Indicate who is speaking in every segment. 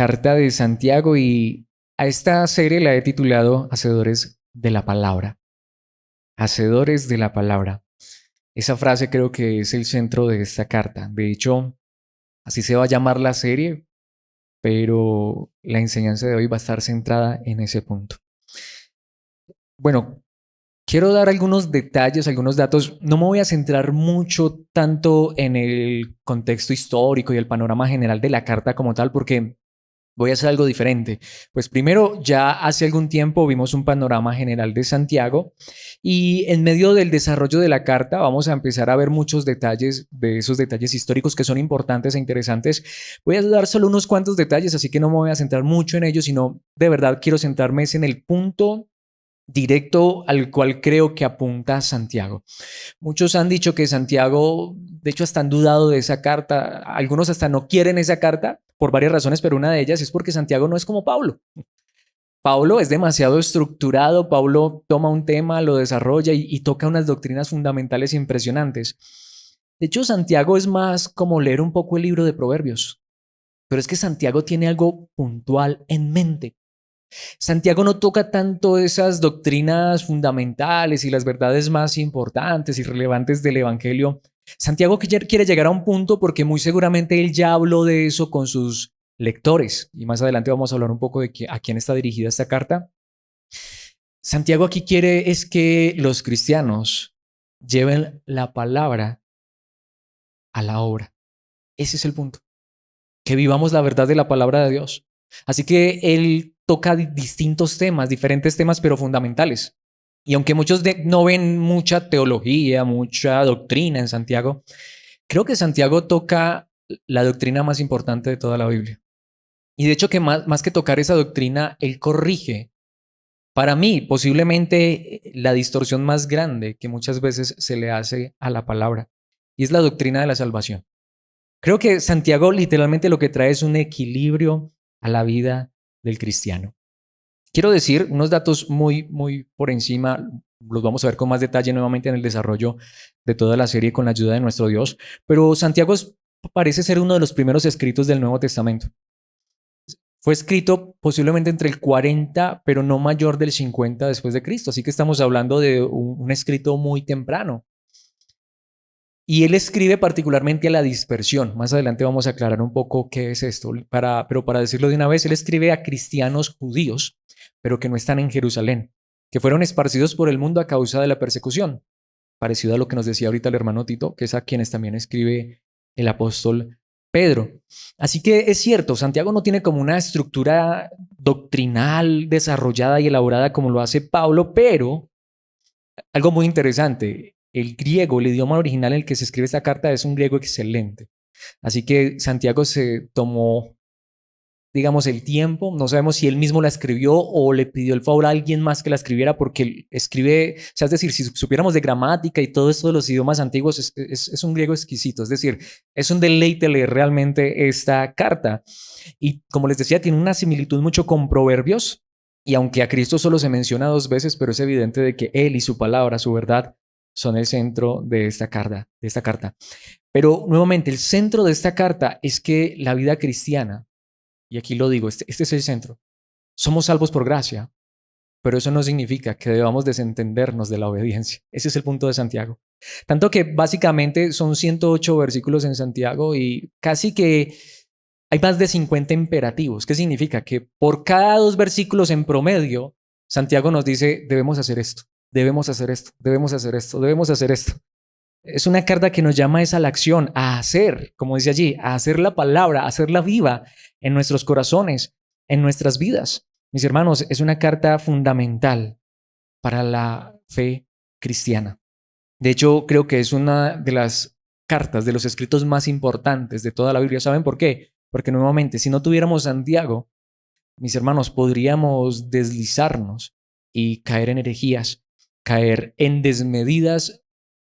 Speaker 1: Carta de Santiago y a esta serie la he titulado Hacedores de la Palabra. Hacedores de la Palabra. Esa frase creo que es el centro de esta carta. De hecho, así se va a llamar la serie, pero la enseñanza de hoy va a estar centrada en ese punto. Bueno, quiero dar algunos detalles, algunos datos. No me voy a centrar mucho tanto en el contexto histórico y el panorama general de la carta como tal, porque voy a hacer algo diferente. Pues primero, ya hace algún tiempo vimos un panorama general de Santiago y en medio del desarrollo de la carta vamos a empezar a ver muchos detalles de esos detalles históricos que son importantes e interesantes. Voy a dar solo unos cuantos detalles, así que no me voy a centrar mucho en ellos, sino de verdad quiero centrarme en el punto directo al cual creo que apunta Santiago. Muchos han dicho que Santiago, de hecho, hasta han dudado de esa carta. Algunos hasta no quieren esa carta por varias razones, pero una de ellas es porque Santiago no es como Pablo. Pablo es demasiado estructurado. Pablo toma un tema, lo desarrolla y toca unas doctrinas fundamentales impresionantes. De hecho, Santiago es más como leer un poco el libro de Proverbios, pero es que Santiago tiene algo puntual en mente. Santiago no toca tanto esas doctrinas fundamentales y las verdades más importantes y relevantes del Evangelio. Santiago quiere llegar a un punto porque muy seguramente él ya habló de eso con sus lectores y más adelante vamos a hablar un poco de a quién está dirigida esta carta. Santiago aquí quiere es que los cristianos lleven la palabra a la obra. Ese es el punto. Que vivamos la verdad de la palabra de Dios. Así que él toca distintos temas, diferentes temas, pero fundamentales. Y aunque muchos no ven mucha teología, mucha doctrina en Santiago, creo que Santiago toca la doctrina más importante de toda la Biblia. Y de hecho que más que tocar esa doctrina, él corrige, para mí, posiblemente la distorsión más grande que muchas veces se le hace a la palabra, y es la doctrina de la salvación. Creo que Santiago literalmente lo que trae es un equilibrio a la vida del cristiano. Quiero decir unos datos muy por encima, los vamos a ver con más detalle nuevamente en el desarrollo de toda la serie con la ayuda de nuestro Dios, pero Santiago parece ser uno de los primeros escritos del Nuevo Testamento. Fue escrito posiblemente entre el 40, pero no mayor del 50 después de Cristo, así que estamos hablando de un escrito muy temprano. Y él escribe particularmente a la dispersión. Más adelante vamos a aclarar un poco qué es esto. Pero para decirlo de una vez, él escribe a cristianos judíos, pero que no están en Jerusalén, que fueron esparcidos por el mundo a causa de la persecución. Parecido a lo que nos decía ahorita el hermano Tito, que es a quienes también escribe el apóstol Pedro. Así que es cierto, Santiago no tiene como una estructura doctrinal desarrollada y elaborada como lo hace Pablo, pero algo muy interesante, el griego, el idioma original en el que se escribe esta carta es un griego excelente. Así que Santiago se tomó, digamos, el tiempo. No sabemos si él mismo la escribió o le pidió el favor a alguien más que la escribiera porque él escribe, o sea, es decir, si supiéramos de gramática y todo esto de los idiomas antiguos, es un griego exquisito. Es decir, es un deleite leer realmente esta carta. Y como les decía, tiene una similitud mucho con Proverbios. Y aunque a Cristo solo se menciona dos veces, pero es evidente de que Él y su palabra, su verdad, son el centro de esta carta. Pero nuevamente, el centro de esta carta es que la vida cristiana, y aquí lo digo, este es el centro, somos salvos por gracia, pero eso no significa que debamos desentendernos de la obediencia. Ese es el punto de Santiago. Tanto que básicamente son 108 versículos en Santiago y casi que hay más de 50 imperativos. ¿Qué significa? Que por cada 2 versículos en promedio, Santiago nos dice, debemos hacer esto, debemos hacer esto, debemos hacer esto, debemos hacer esto. Es una carta que nos llama a la acción, a hacer, como dice allí, a hacer la palabra, a hacerla viva en nuestros corazones, en nuestras vidas. Mis hermanos, es una carta fundamental para la fe cristiana. De hecho, creo que es una de las cartas, de los escritos más importantes de toda la Biblia. ¿Saben por qué? Porque nuevamente, si no tuviéramos Santiago, mis hermanos, podríamos deslizarnos y caer en herejías, caer en desmedidas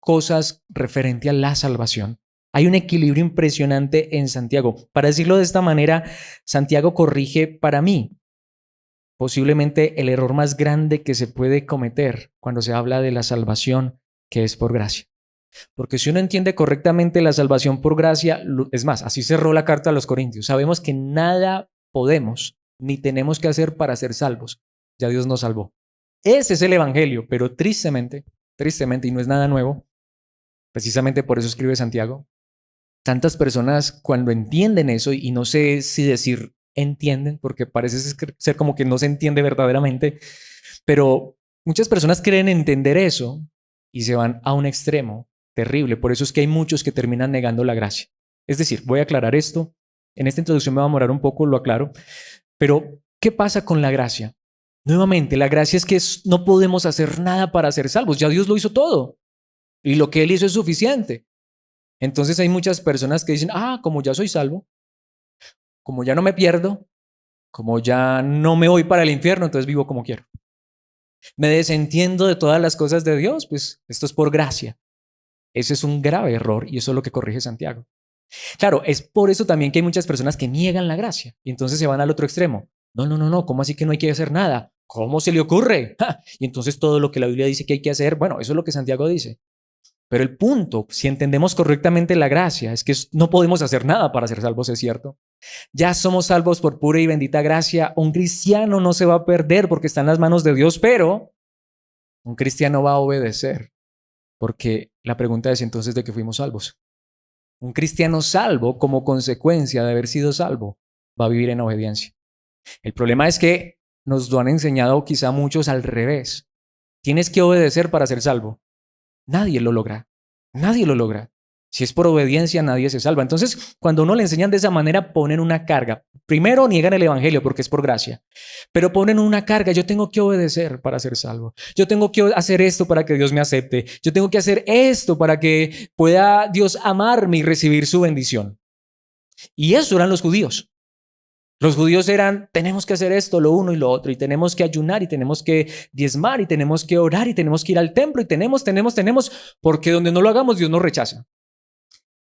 Speaker 1: cosas referente a la salvación. Hay un equilibrio impresionante en Santiago. Para decirlo de esta manera, Santiago corrige para mí posiblemente el error más grande que se puede cometer cuando se habla de la salvación, que es por gracia. Porque si uno entiende correctamente la salvación por gracia, es más, así cerró la carta a los Corintios. Sabemos que nada podemos ni tenemos que hacer para ser salvos. Ya Dios nos salvó. Ese es el evangelio, pero tristemente, y no es nada nuevo, precisamente por eso escribe Santiago, tantas personas cuando entienden eso, y no sé si decir entienden, porque parece ser como que no se entiende verdaderamente, pero muchas personas creen entender eso y se van a un extremo terrible. Por eso es que hay muchos que terminan negando la gracia. Es decir, voy a aclarar esto. En esta introducción me va a demorar un poco, lo aclaro. Pero, ¿qué pasa con la gracia? Nuevamente, la gracia es que no podemos hacer nada para ser salvos. Ya Dios lo hizo todo. Y lo que Él hizo es suficiente. Entonces hay muchas personas que dicen, como ya soy salvo, como ya no me pierdo, como ya no me voy para el infierno, entonces vivo como quiero. Me desentiendo de todas las cosas de Dios, pues esto es por gracia. Ese es un grave error y eso es lo que corrige Santiago. Claro, es por eso también que hay muchas personas que niegan la gracia y entonces se van al otro extremo. No, ¿cómo así que no hay que hacer nada? ¿Cómo se le ocurre? ¡Ja! Y entonces todo lo que la Biblia dice que hay que hacer, bueno, eso es lo que Santiago dice. Pero el punto, si entendemos correctamente la gracia, es que no podemos hacer nada para ser salvos, es cierto. Ya somos salvos por pura y bendita gracia. Un cristiano no se va a perder porque está en las manos de Dios, pero un cristiano va a obedecer. Porque la pregunta es entonces de qué fuimos salvos. Un cristiano salvo, como consecuencia de haber sido salvo, va a vivir en obediencia. El problema es que nos lo han enseñado quizá muchos al revés. Tienes que obedecer para ser salvo. Nadie lo logra. Nadie lo logra. Si es por obediencia, nadie se salva. Entonces, cuando uno le enseñan de esa manera, ponen una carga. Primero niegan el evangelio porque es por gracia, pero ponen una carga. Yo tengo que obedecer para ser salvo. Yo tengo que hacer esto para que Dios me acepte. Yo tengo que hacer esto para que pueda Dios amarme y recibir su bendición. Y eso eran los judíos. Los judíos eran, tenemos que hacer esto, lo uno y lo otro, y tenemos que ayunar, y tenemos que diezmar, y tenemos que orar, y tenemos que ir al templo, y tenemos, porque donde no lo hagamos, Dios nos rechaza.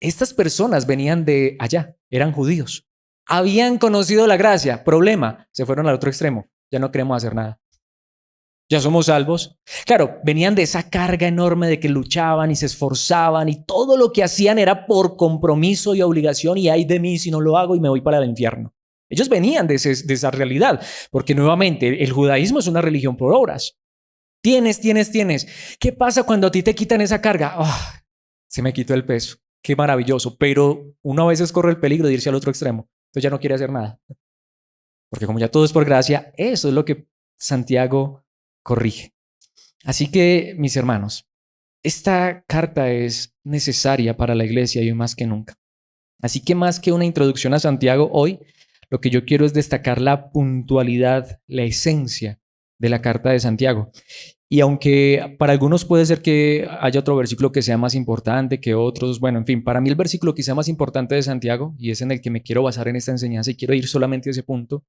Speaker 1: Estas personas venían de allá, eran judíos. Habían conocido la gracia. Problema, se fueron al otro extremo. Ya no queremos hacer nada. Ya somos salvos. Claro, venían de esa carga enorme de que luchaban y se esforzaban y todo lo que hacían era por compromiso y obligación y ay de mí si no lo hago y me voy para el infierno. Ellos venían de esa realidad, porque nuevamente el judaísmo es una religión por obras. Tienes. ¿Qué pasa cuando a ti te quitan esa carga? Se me quitó el peso. Qué maravilloso. Pero uno a veces corre el peligro de irse al otro extremo. Entonces ya no quiere hacer nada. Porque como ya todo es por gracia, eso es lo que Santiago corrige. Así que, mis hermanos, esta carta es necesaria para la iglesia y hoy más que nunca. Así que más que una introducción a Santiago, hoy lo que yo quiero es destacar la puntualidad, la esencia de la carta de Santiago. Y aunque para algunos puede ser que haya otro versículo que sea más importante que otros, bueno, en fin, para mí el versículo quizá más importante de Santiago, y es en el que me quiero basar en esta enseñanza y quiero ir solamente a ese punto,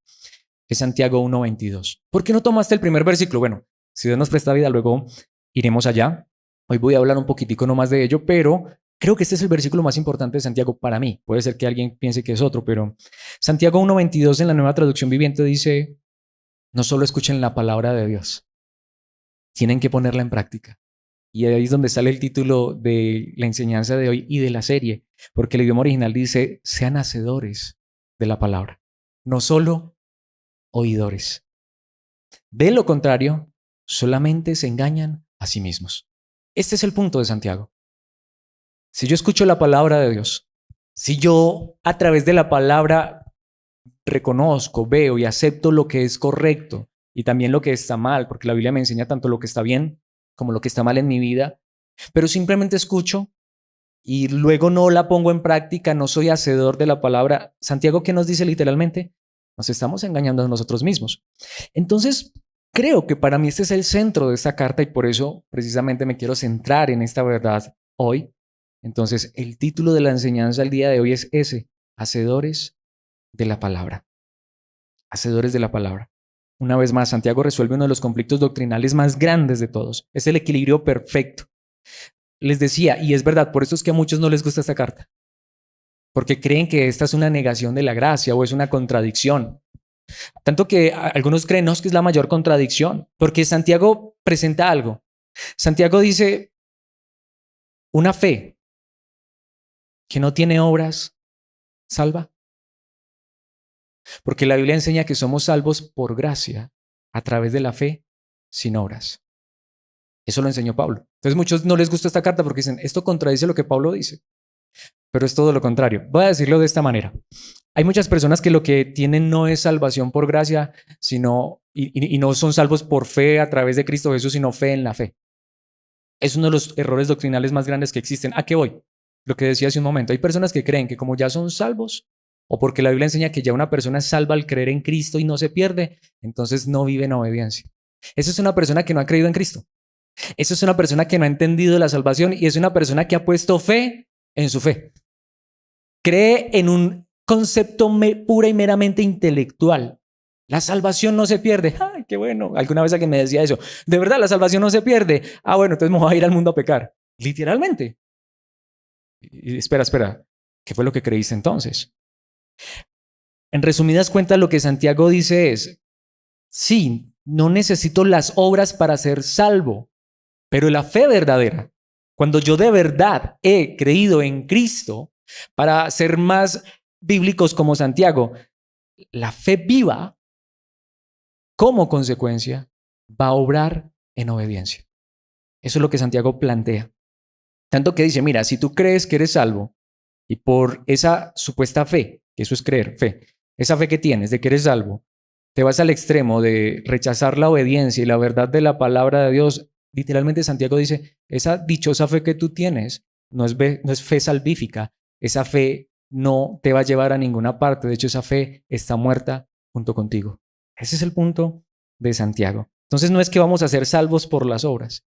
Speaker 1: es Santiago 1:22. ¿Por qué no tomaste el primer versículo? Bueno, si Dios nos presta vida, luego iremos allá. Hoy voy a hablar un poquitico nomás de ello, pero creo que este es el versículo más importante de Santiago para mí. Puede ser que alguien piense que es otro, pero Santiago 1:22 en la Nueva Traducción Viviente dice, no solo escuchen la palabra de Dios, tienen que ponerla en práctica. Y ahí es donde sale el título de la enseñanza de hoy y de la serie, porque el idioma original dice, sean hacedores de la palabra, no solo oidores. De lo contrario, solamente se engañan a sí mismos. Este es el punto de Santiago. Si yo escucho la palabra de Dios, si yo a través de la palabra reconozco, veo y acepto lo que es correcto y también lo que está mal, porque la Biblia me enseña tanto lo que está bien como lo que está mal en mi vida, pero simplemente escucho y luego no la pongo en práctica, no soy hacedor de la palabra. Santiago, ¿qué nos dice literalmente? Nos estamos engañando a nosotros mismos. Entonces, creo que para mí este es el centro de esta carta y por eso precisamente me quiero centrar en esta verdad hoy. Entonces, el título de la enseñanza el día de hoy es ese, hacedores de la palabra. Hacedores de la palabra. Una vez más, Santiago resuelve uno de los conflictos doctrinales más grandes de todos. Es el equilibrio perfecto. Les decía, y es verdad, por eso es que a muchos no les gusta esta carta, porque creen que esta es una negación de la gracia o es una contradicción. Tanto que algunos creen no, es que es la mayor contradicción, porque Santiago presenta algo. Santiago dice, una fe que no tiene obras, ¿salva? Porque la Biblia enseña que somos salvos por gracia, a través de la fe, sin obras. Eso lo enseñó Pablo. Entonces muchos no les gusta esta carta porque dicen, esto contradice lo que Pablo dice. Pero es todo lo contrario. Voy a decirlo de esta manera. Hay muchas personas que lo que tienen no es salvación por gracia, sino, y no son salvos por fe a través de Cristo Jesús, sino fe en la fe. Es uno de los errores doctrinales más grandes que existen. ¿A qué voy? Lo que decía hace un momento. Hay personas que creen que como ya son salvos, o porque la Biblia enseña que ya una persona es salva al creer en Cristo y no se pierde, entonces no vive en obediencia. Esa es una persona que no ha creído en Cristo. Esa es una persona que no ha entendido la salvación y es una persona que ha puesto fe en su fe. Cree en un concepto pura y meramente intelectual. La salvación no se pierde. ¡Ay, qué bueno! Alguna vez alguien me decía eso. De verdad, la salvación no se pierde. Ah, bueno, entonces me voy a ir al mundo a pecar. Literalmente. Y espera. ¿Qué fue lo que creíste entonces? En resumidas cuentas, lo que Santiago dice es, sí, no necesito las obras para ser salvo, pero la fe verdadera, cuando yo de verdad he creído en Cristo, para ser más bíblicos como Santiago, la fe viva, como consecuencia, va a obrar en obediencia. Eso es lo que Santiago plantea. Tanto que dice, mira, si tú crees que eres salvo y por esa supuesta fe, que eso es creer, fe, esa fe que tienes de que eres salvo, te vas al extremo de rechazar la obediencia y la verdad de la palabra de Dios. Literalmente Santiago dice, esa dichosa fe que tú tienes no es fe salvífica, esa fe no te va a llevar a ninguna parte, de hecho esa fe está muerta junto contigo. Ese es el punto de Santiago. Entonces no es que vamos a ser salvos por las obras,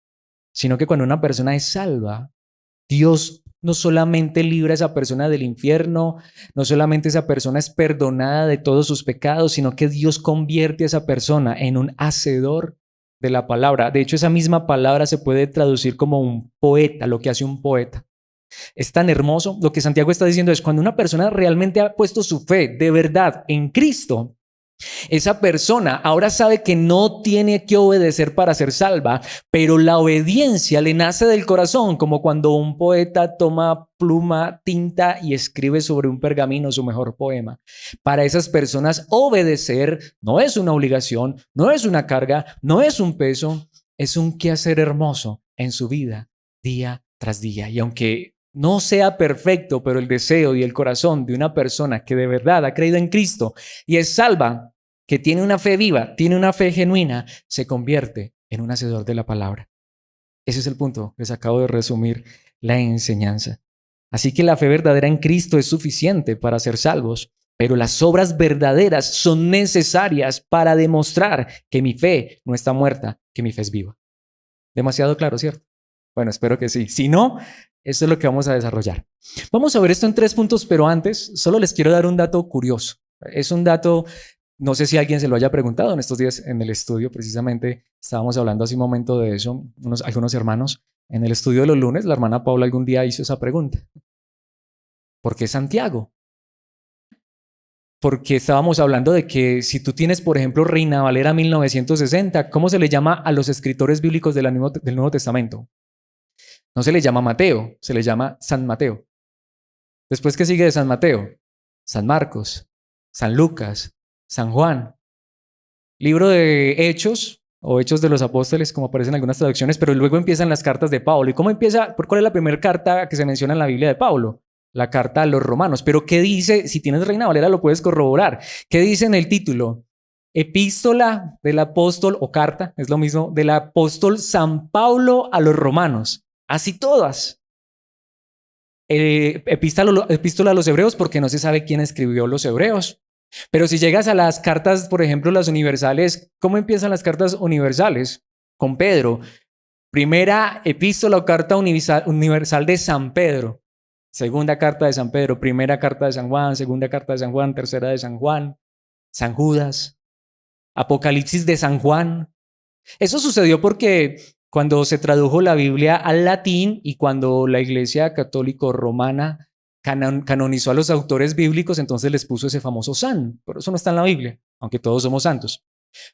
Speaker 1: sino que cuando una persona es salva, Dios no solamente libra a esa persona del infierno, no solamente esa persona es perdonada de todos sus pecados, sino que Dios convierte a esa persona en un hacedor de la palabra. De hecho, esa misma palabra se puede traducir como un poeta, lo que hace un poeta. Es tan hermoso. Lo que Santiago está diciendo es cuando una persona realmente ha puesto su fe de verdad en Cristo, esa persona ahora sabe que no tiene que obedecer para ser salva, pero la obediencia le nace del corazón, como cuando un poeta toma pluma, tinta y escribe sobre un pergamino su mejor poema. Para esas personas obedecer no es una obligación, no es una carga, no es un peso, es un quehacer hermoso en su vida día tras día. Y aunque no sea perfecto, pero el deseo y el corazón de una persona que de verdad ha creído en Cristo y es salva, que tiene una fe viva, tiene una fe genuina, se convierte en un hacedor de la palabra. Ese es el punto. Les acabo de resumir la enseñanza. Así que la fe verdadera en Cristo es suficiente para ser salvos, pero las obras verdaderas son necesarias para demostrar que mi fe no está muerta, que mi fe es viva. Demasiado claro, ¿cierto? Bueno, espero que sí. Si no, esto es lo que vamos a desarrollar. Vamos a ver esto en 3 puntos, pero antes solo les quiero dar un dato curioso. Es un dato, no sé si alguien se lo haya preguntado en estos días en el estudio, precisamente estábamos hablando hace un momento de eso, algunos hermanos. En el estudio de los lunes, la hermana Paula algún día hizo esa pregunta. ¿Por qué Santiago? Porque estábamos hablando de que si tú tienes, por ejemplo, Reina Valera 1960, ¿cómo se le llama a los escritores bíblicos del Nuevo Testamento? No se le llama Mateo, se le llama San Mateo. Después, ¿qué sigue de San Mateo? San Marcos, San Lucas, San Juan. Libro de Hechos o Hechos de los Apóstoles, como aparecen en algunas traducciones, pero luego empiezan las cartas de Pablo. ¿Y cómo empieza? ¿Cuál es la primera carta que se menciona en la Biblia de Pablo? La carta a los romanos. Pero ¿qué dice? Si tienes Reina Valera lo puedes corroborar. ¿Qué dice en el título? Epístola del apóstol, o carta, es lo mismo, del apóstol San Pablo a los romanos. Así todas. Epístola a los hebreos, porque no se sabe quién escribió los hebreos. Pero si llegas a las cartas, por ejemplo, las universales, ¿cómo empiezan las cartas universales? Con Pedro. Primera epístola o carta universal de San Pedro. Segunda carta de San Pedro. Primera carta de San Juan. Segunda carta de San Juan. Tercera de San Juan. San Judas. Apocalipsis de San Juan. Eso sucedió porque cuando se tradujo la Biblia al latín y cuando la Iglesia Católica Romana canonizó a los autores bíblicos, entonces les puso ese famoso san. Pero eso no está en la Biblia, aunque todos somos santos.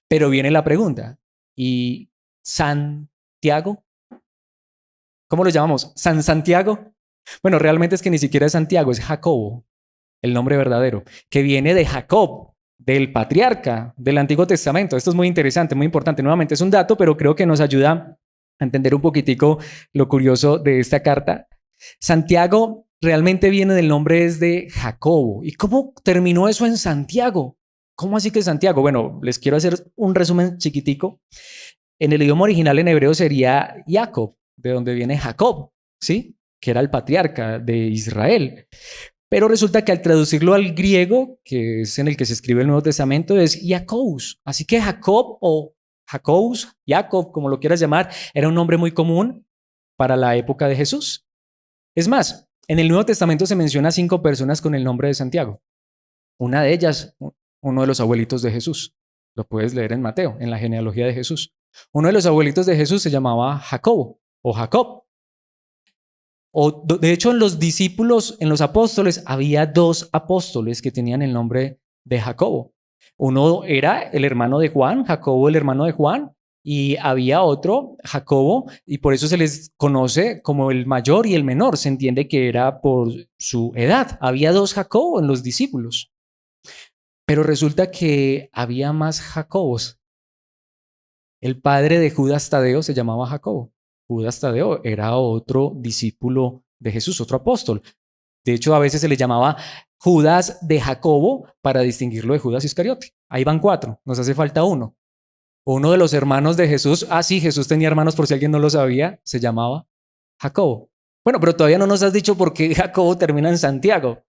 Speaker 1: Pero viene la pregunta, ¿y Santiago? ¿Cómo lo llamamos? ¿San Santiago? Bueno, realmente es que ni siquiera es Santiago, es Jacobo, el nombre verdadero, que viene de Jacob, del patriarca del Antiguo Testamento. Esto es muy interesante, muy importante. Nuevamente es un dato, pero creo que nos ayuda a entender un poquitico lo curioso de esta carta. Santiago realmente viene del nombre es de Jacobo. ¿Y cómo terminó eso en Santiago? ¿Cómo así que Santiago? Bueno, les quiero hacer un resumen chiquitico. En el idioma original en hebreo sería Jacob, de donde viene Jacob, ¿sí? Que era el patriarca de Israel. Pero resulta que al traducirlo al griego, que es en el que se escribe el Nuevo Testamento, es Jacobus. Así que Jacob o Jacobus, Jacob, como lo quieras llamar, era un nombre muy común para la época de Jesús. Es más, en el Nuevo Testamento se menciona a 5 personas con el nombre de Santiago. Una de ellas, uno de los abuelitos de Jesús. Lo puedes leer en Mateo, en la genealogía de Jesús. Uno de los abuelitos de Jesús se llamaba Jacobo o Jacob. De hecho, en los discípulos, en los apóstoles, había 2 apóstoles que tenían el nombre de Jacobo. Uno era el hermano de Juan, Jacobo el hermano de Juan, y había otro, Jacobo, y por eso se les conoce como el mayor y el menor. Se entiende que era por su edad. Había 2 Jacobo en los discípulos. Pero resulta que había más Jacobos. El padre de Judas Tadeo se llamaba Jacobo. Judas Tadeo era otro discípulo de Jesús, otro apóstol. De hecho, a veces se le llamaba Judas de Jacobo para distinguirlo de Judas Iscariote. Ahí van 4, nos hace falta uno. Uno de los hermanos de Jesús, sí, Jesús tenía hermanos por si alguien no lo sabía, se llamaba Jacobo. Bueno, pero todavía no nos has dicho por qué Jacobo termina en Santiago.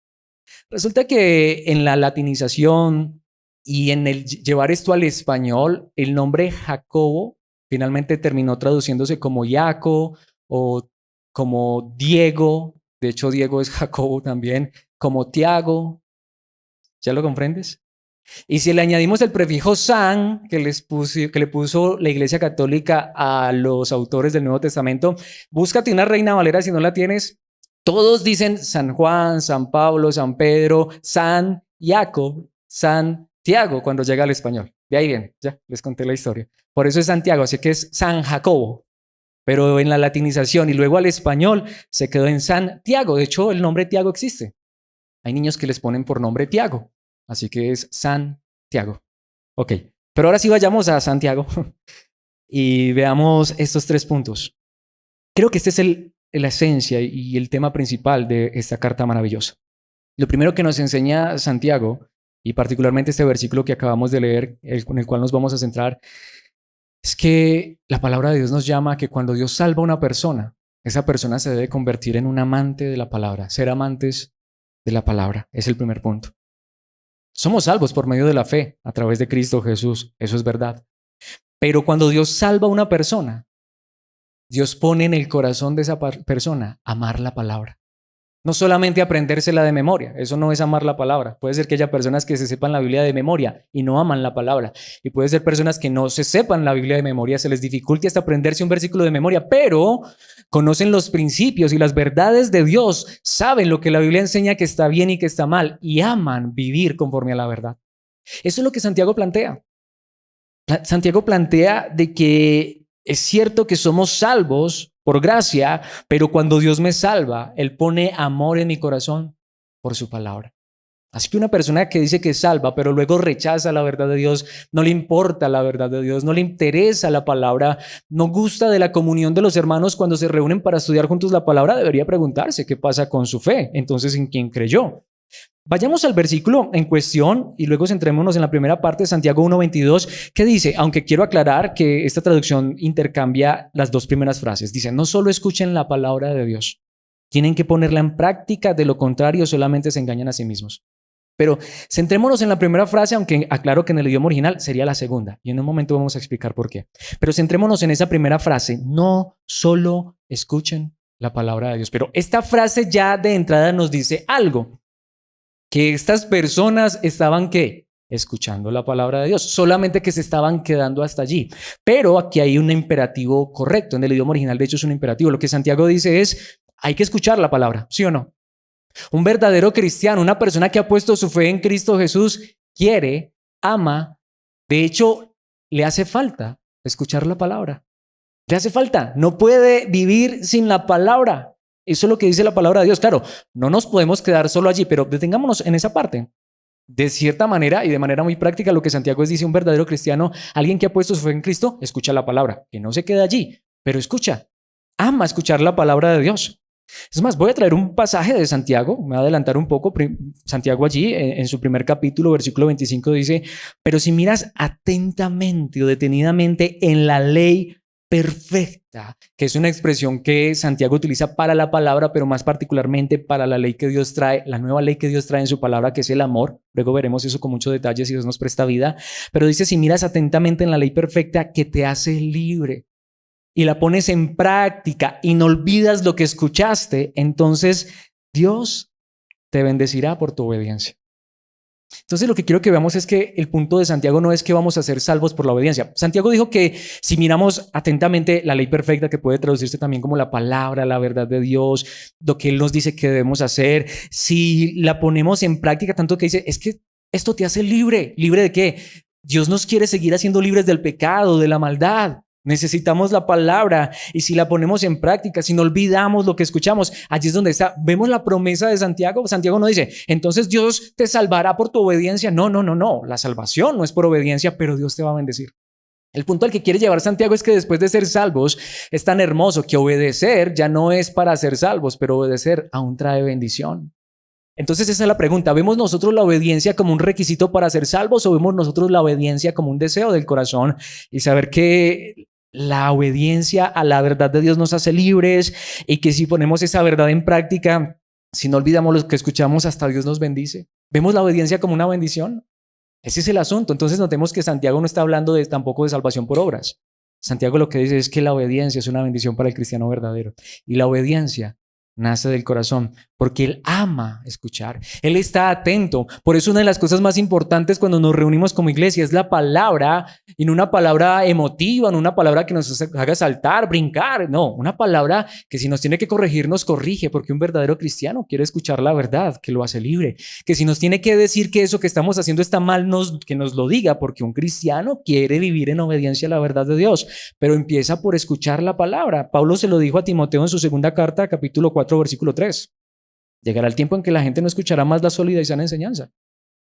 Speaker 1: Resulta que en la latinización y en el llevar esto al español, el nombre Jacobo finalmente terminó traduciéndose como Jaco o como Diego. De hecho, Diego es Jacobo también, como Tiago. ¿Ya lo comprendes? Y si le añadimos el prefijo San que le puso la Iglesia Católica a los autores del Nuevo Testamento, búscate una Reina Valera si no la tienes. Todos dicen San Juan, San Pablo, San Pedro, San Jacob, Santiago cuando llega al español. De ahí viene, ya les conté la historia. Por eso es Santiago, así que es San Jacobo. Pero en la latinización y luego al español se quedó en Santiago. De hecho, el nombre Tiago existe. Hay niños que les ponen por nombre Tiago. Así que es Santiago. Ok, pero ahora sí vayamos a Santiago y veamos estos 3 puntos. Creo que este es la esencia y el tema principal de esta carta maravillosa. Lo primero que nos enseña Santiago, y particularmente este versículo que acabamos de leer, con el cual nos vamos a centrar, es que la palabra de Dios nos llama a que cuando Dios salva a una persona, esa persona se debe convertir en un amante de la palabra, ser amantes de la palabra. Es el primer punto. Somos salvos por medio de la fe a través de Cristo Jesús, eso es verdad. Pero cuando Dios salva a una persona, Dios pone en el corazón de esa persona amar la palabra. No solamente aprendérsela de memoria, eso no es amar la palabra. Puede ser que haya personas que se sepan la Biblia de memoria y no aman la palabra. Y puede ser personas que no se sepan la Biblia de memoria, se les dificulte hasta aprenderse un versículo de memoria, pero conocen los principios y las verdades de Dios, saben lo que la Biblia enseña que está bien y que está mal y aman vivir conforme a la verdad. Eso es lo que Santiago plantea. Santiago plantea de que es cierto que somos salvos por gracia, pero cuando Dios me salva, Él pone amor en mi corazón por su palabra. Así que una persona que dice que es salva, pero luego rechaza la verdad de Dios, no le importa la verdad de Dios, no le interesa la palabra, no gusta de la comunión de los hermanos cuando se reúnen para estudiar juntos la palabra, debería preguntarse qué pasa con su fe. Entonces, ¿en quién creyó? Vayamos al versículo en cuestión y luego centrémonos en la primera parte de Santiago 1:22, que dice, aunque quiero aclarar que esta traducción intercambia las 2 primeras frases. Dice, no solo escuchen la palabra de Dios, tienen que ponerla en práctica, de lo contrario solamente se engañan a sí mismos. Pero centrémonos en la primera frase, aunque aclaro que en el idioma original sería la segunda, y en un momento vamos a explicar por qué. Pero centrémonos en esa primera frase, no solo escuchen la palabra de Dios. Pero esta frase ya de entrada nos dice algo. Que estas personas estaban, ¿qué? Escuchando la palabra de Dios, solamente que se estaban quedando hasta allí. Pero aquí hay un imperativo correcto, en el idioma original de hecho es un imperativo. Lo que Santiago dice es, hay que escuchar la palabra, ¿sí o no? Un verdadero cristiano, una persona que ha puesto su fe en Cristo Jesús, quiere, ama, de hecho, le hace falta escuchar la palabra. Le hace falta, no puede vivir sin la palabra. Eso es lo que dice la palabra de Dios. Claro, no nos podemos quedar solo allí, pero detengámonos en esa parte. De cierta manera y de manera muy práctica, lo que Santiago dice, un verdadero cristiano, alguien que ha puesto su fe en Cristo, escucha la palabra, que no se queda allí, pero escucha, ama escuchar la palabra de Dios. Es más, voy a traer un pasaje de Santiago, me voy a adelantar un poco. Santiago allí, en su primer capítulo, versículo 25, dice, pero si miras atentamente o detenidamente en la ley perfecta, que es una expresión que Santiago utiliza para la palabra, pero más particularmente para la ley que Dios trae, la nueva ley que Dios trae en su palabra, que es el amor. Luego veremos eso con mucho detalle si Dios nos presta vida. Pero dice, si miras atentamente en la ley perfecta que te hace libre y la pones en práctica y no olvidas lo que escuchaste, entonces Dios te bendecirá por tu obediencia. Entonces lo que quiero que veamos es que el punto de Santiago no es que vamos a ser salvos por la obediencia. Santiago dijo que si miramos atentamente la ley perfecta, que puede traducirse también como la palabra, la verdad de Dios, lo que Él nos dice que debemos hacer, si la ponemos en práctica, tanto que dice, es que esto te hace libre. ¿Libre de qué? Dios nos quiere seguir haciendo libres del pecado, de la maldad. Necesitamos la palabra y si la ponemos en práctica, si no olvidamos lo que escuchamos, allí es donde está. Vemos la promesa de Santiago. Santiago no dice, entonces Dios te salvará por tu obediencia. No. La salvación no es por obediencia, pero Dios te va a bendecir. El punto al que quiere llevar Santiago es que después de ser salvos, es tan hermoso que obedecer ya no es para ser salvos, pero obedecer aún trae bendición. Entonces esa es la pregunta. ¿Vemos nosotros la obediencia como un requisito para ser salvos o vemos nosotros la obediencia como un deseo del corazón y saber que la obediencia a la verdad de Dios nos hace libres y que si ponemos esa verdad en práctica, si no olvidamos lo que escuchamos, hasta Dios nos bendice? ¿Vemos la obediencia como una bendición? Ese es el asunto. Entonces notemos que Santiago no está hablando tampoco de salvación por obras. Santiago lo que dice es que la obediencia es una bendición para el cristiano verdadero y la obediencia nace del corazón, porque Él ama escuchar. Él está atento. Por eso una de las cosas más importantes cuando nos reunimos como iglesia es la palabra, y no una palabra emotiva, no una palabra que nos haga saltar, brincar. No, una palabra que si nos tiene que corregir, nos corrige, porque un verdadero cristiano quiere escuchar la verdad, que lo hace libre. Que si nos tiene que decir que eso que estamos haciendo está mal, que nos lo diga, porque un cristiano quiere vivir en obediencia a la verdad de Dios. Pero empieza por escuchar la palabra. Pablo se lo dijo a Timoteo en su segunda carta, capítulo 4, versículo 3. Llegará el tiempo en que la gente no escuchará más la sólida y sana enseñanza.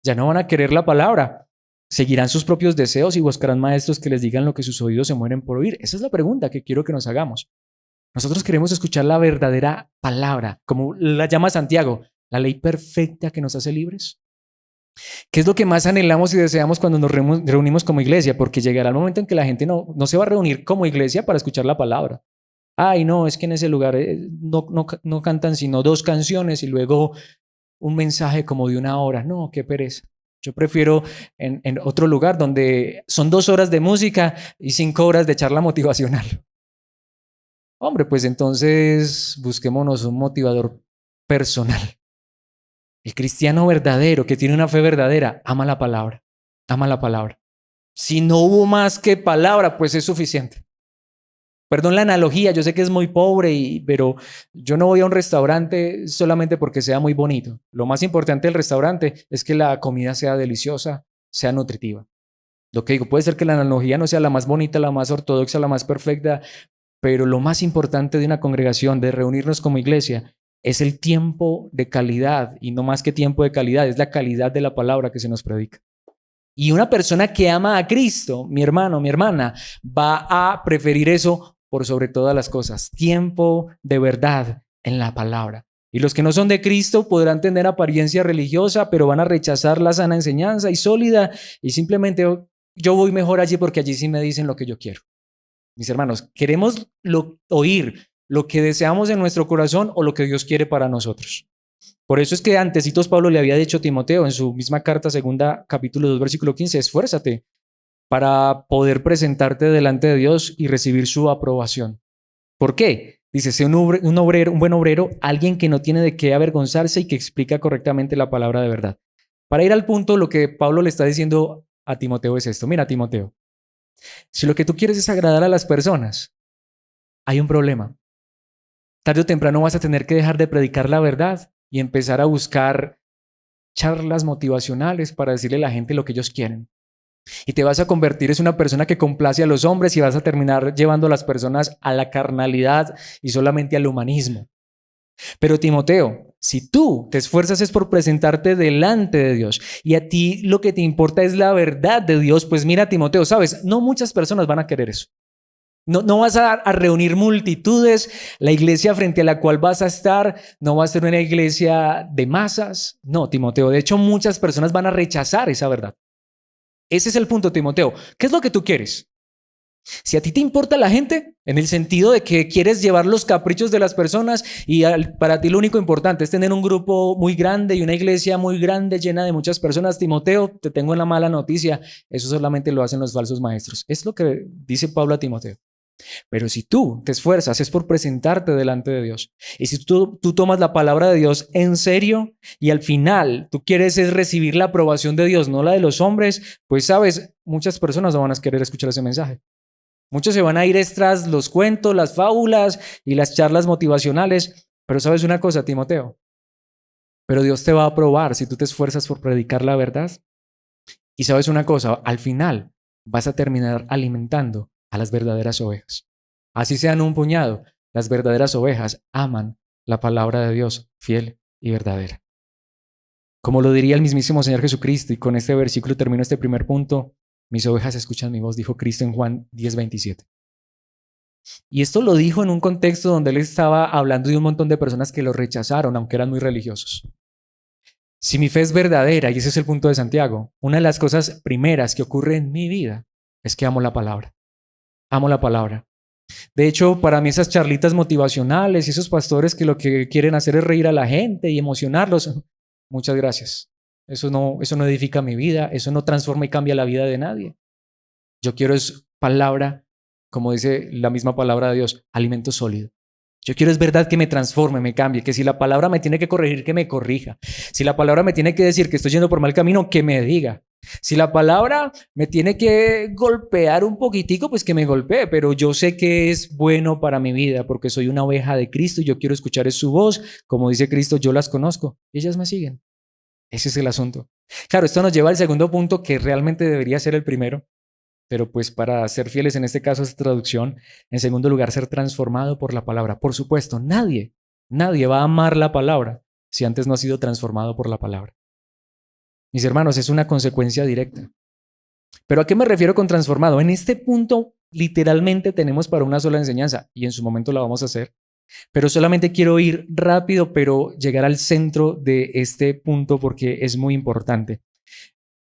Speaker 1: Ya no van a querer la palabra. Seguirán sus propios deseos y buscarán maestros que les digan lo que sus oídos se mueren por oír. Esa es la pregunta que quiero que nos hagamos. Nosotros queremos escuchar la verdadera palabra, como la llama Santiago, la ley perfecta que nos hace libres. ¿Qué es lo que más anhelamos y deseamos cuando nos reunimos como iglesia? Porque llegará el momento en que la gente no se va a reunir como iglesia para escuchar la palabra. Ay, no, es que en ese lugar no cantan sino 2 canciones y luego un mensaje como de 1 hora. No, qué pereza. Yo prefiero en otro lugar donde son 2 horas de música y 5 horas de charla motivacional. Hombre, pues entonces busquémonos un motivador personal. El cristiano verdadero que tiene una fe verdadera ama la palabra, ama la palabra. Si no hubo más que palabra, pues es suficiente. Perdón la analogía, yo sé que es muy pobre, pero yo no voy a un restaurante solamente porque sea muy bonito. Lo más importante del restaurante es que la comida sea deliciosa, sea nutritiva. Lo que digo, puede ser que la analogía no sea la más bonita, la más ortodoxa, la más perfecta, pero lo más importante de una congregación, de reunirnos como iglesia, es el tiempo de calidad, y no más que tiempo de calidad, es la calidad de la palabra que se nos predica. Y una persona que ama a Cristo, mi hermano, mi hermana, va a preferir eso por sobre todas las cosas, tiempo de verdad en la palabra. Y los que no son de Cristo podrán tener apariencia religiosa, pero van a rechazar la sana enseñanza y sólida, y simplemente yo voy mejor allí porque allí sí me dicen lo que yo quiero. Mis hermanos, queremos oír lo que deseamos en nuestro corazón o lo que Dios quiere para nosotros. Por eso es que antecitos Pablo le había dicho a Timoteo en su misma carta, segunda capítulo 2, versículo 15, esfuérzate para poder presentarte delante de Dios y recibir su aprobación. ¿Por qué? Dice, sé un buen obrero, alguien que no tiene de qué avergonzarse y que explica correctamente la palabra de verdad. Para ir al punto, lo que Pablo le está diciendo a Timoteo es esto. Mira, Timoteo, si lo que tú quieres es agradar a las personas, hay un problema. Tarde o temprano vas a tener que dejar de predicar la verdad y empezar a buscar charlas motivacionales para decirle a la gente lo que ellos quieren. Y te vas a convertir en una persona que complace a los hombres y vas a terminar llevando a las personas a la carnalidad y solamente al humanismo. Pero Timoteo, si tú te esfuerzas es por presentarte delante de Dios y a ti lo que te importa es la verdad de Dios, pues mira, Timoteo, sabes, no muchas personas van a querer eso. No vas a reunir multitudes, la iglesia frente a la cual vas a estar no va a ser una iglesia de masas. No, Timoteo, de hecho muchas personas van a rechazar esa verdad. Ese es el punto, Timoteo. ¿Qué es lo que tú quieres? Si a ti te importa la gente, en el sentido de que quieres llevar los caprichos de las personas y para ti lo único importante es tener un grupo muy grande y una iglesia muy grande llena de muchas personas, Timoteo, te tengo una mala noticia, eso solamente lo hacen los falsos maestros. Es lo que dice Pablo a Timoteo. Pero si tú te esfuerzas es por presentarte delante de Dios. Y si tú tomas la palabra de Dios en serio y al final tú quieres es recibir la aprobación de Dios, no la de los hombres, pues sabes, muchas personas no van a querer escuchar ese mensaje. Muchos se van a ir tras los cuentos, las fábulas y las charlas motivacionales. Pero sabes una cosa, Timoteo, pero Dios te va a aprobar si tú te esfuerzas por predicar la verdad. Y sabes una cosa, al final vas a terminar alimentando a las verdaderas ovejas. Así sean un puñado, las verdaderas ovejas aman la palabra de Dios fiel y verdadera. Como lo diría el mismísimo Señor Jesucristo, y con este versículo termino este primer punto, mis ovejas escuchan mi voz, dijo Cristo en Juan 10:27. Y esto lo dijo en un contexto donde él estaba hablando de un montón de personas que lo rechazaron, aunque eran muy religiosos. Si mi fe es verdadera, y ese es el punto de Santiago, una de las cosas primeras que ocurre en mi vida es que amo la palabra. Amo la palabra. De hecho, para mí esas charlitas motivacionales y esos pastores que lo que quieren hacer es reír a la gente y emocionarlos, muchas gracias. Eso no edifica mi vida, eso no transforma y cambia la vida de nadie. Yo quiero es palabra, como dice la misma palabra de Dios, alimento sólido. Yo quiero es verdad que me transforme, me cambie, que si la palabra me tiene que corregir, que me corrija. Si la palabra me tiene que decir que estoy yendo por mal camino, que me diga. Si la palabra me tiene que golpear un poquitico, pues que me golpee, pero yo sé que es bueno para mi vida porque soy una oveja de Cristo y yo quiero escuchar su voz. Como dice Cristo, yo las conozco y ellas me siguen. Ese es el asunto. Claro, esto nos lleva al segundo punto que realmente debería ser el primero, pero pues para ser fieles en este caso es traducción. En segundo lugar, ser transformado por la palabra. Por supuesto, nadie va a amar la palabra si antes no ha sido transformado por la palabra. Mis hermanos, es una consecuencia directa. ¿Pero a qué me refiero con transformado? En este punto, literalmente tenemos para una sola enseñanza y en su momento la vamos a hacer. Pero solamente quiero ir rápido, pero llegar al centro de este punto porque es muy importante.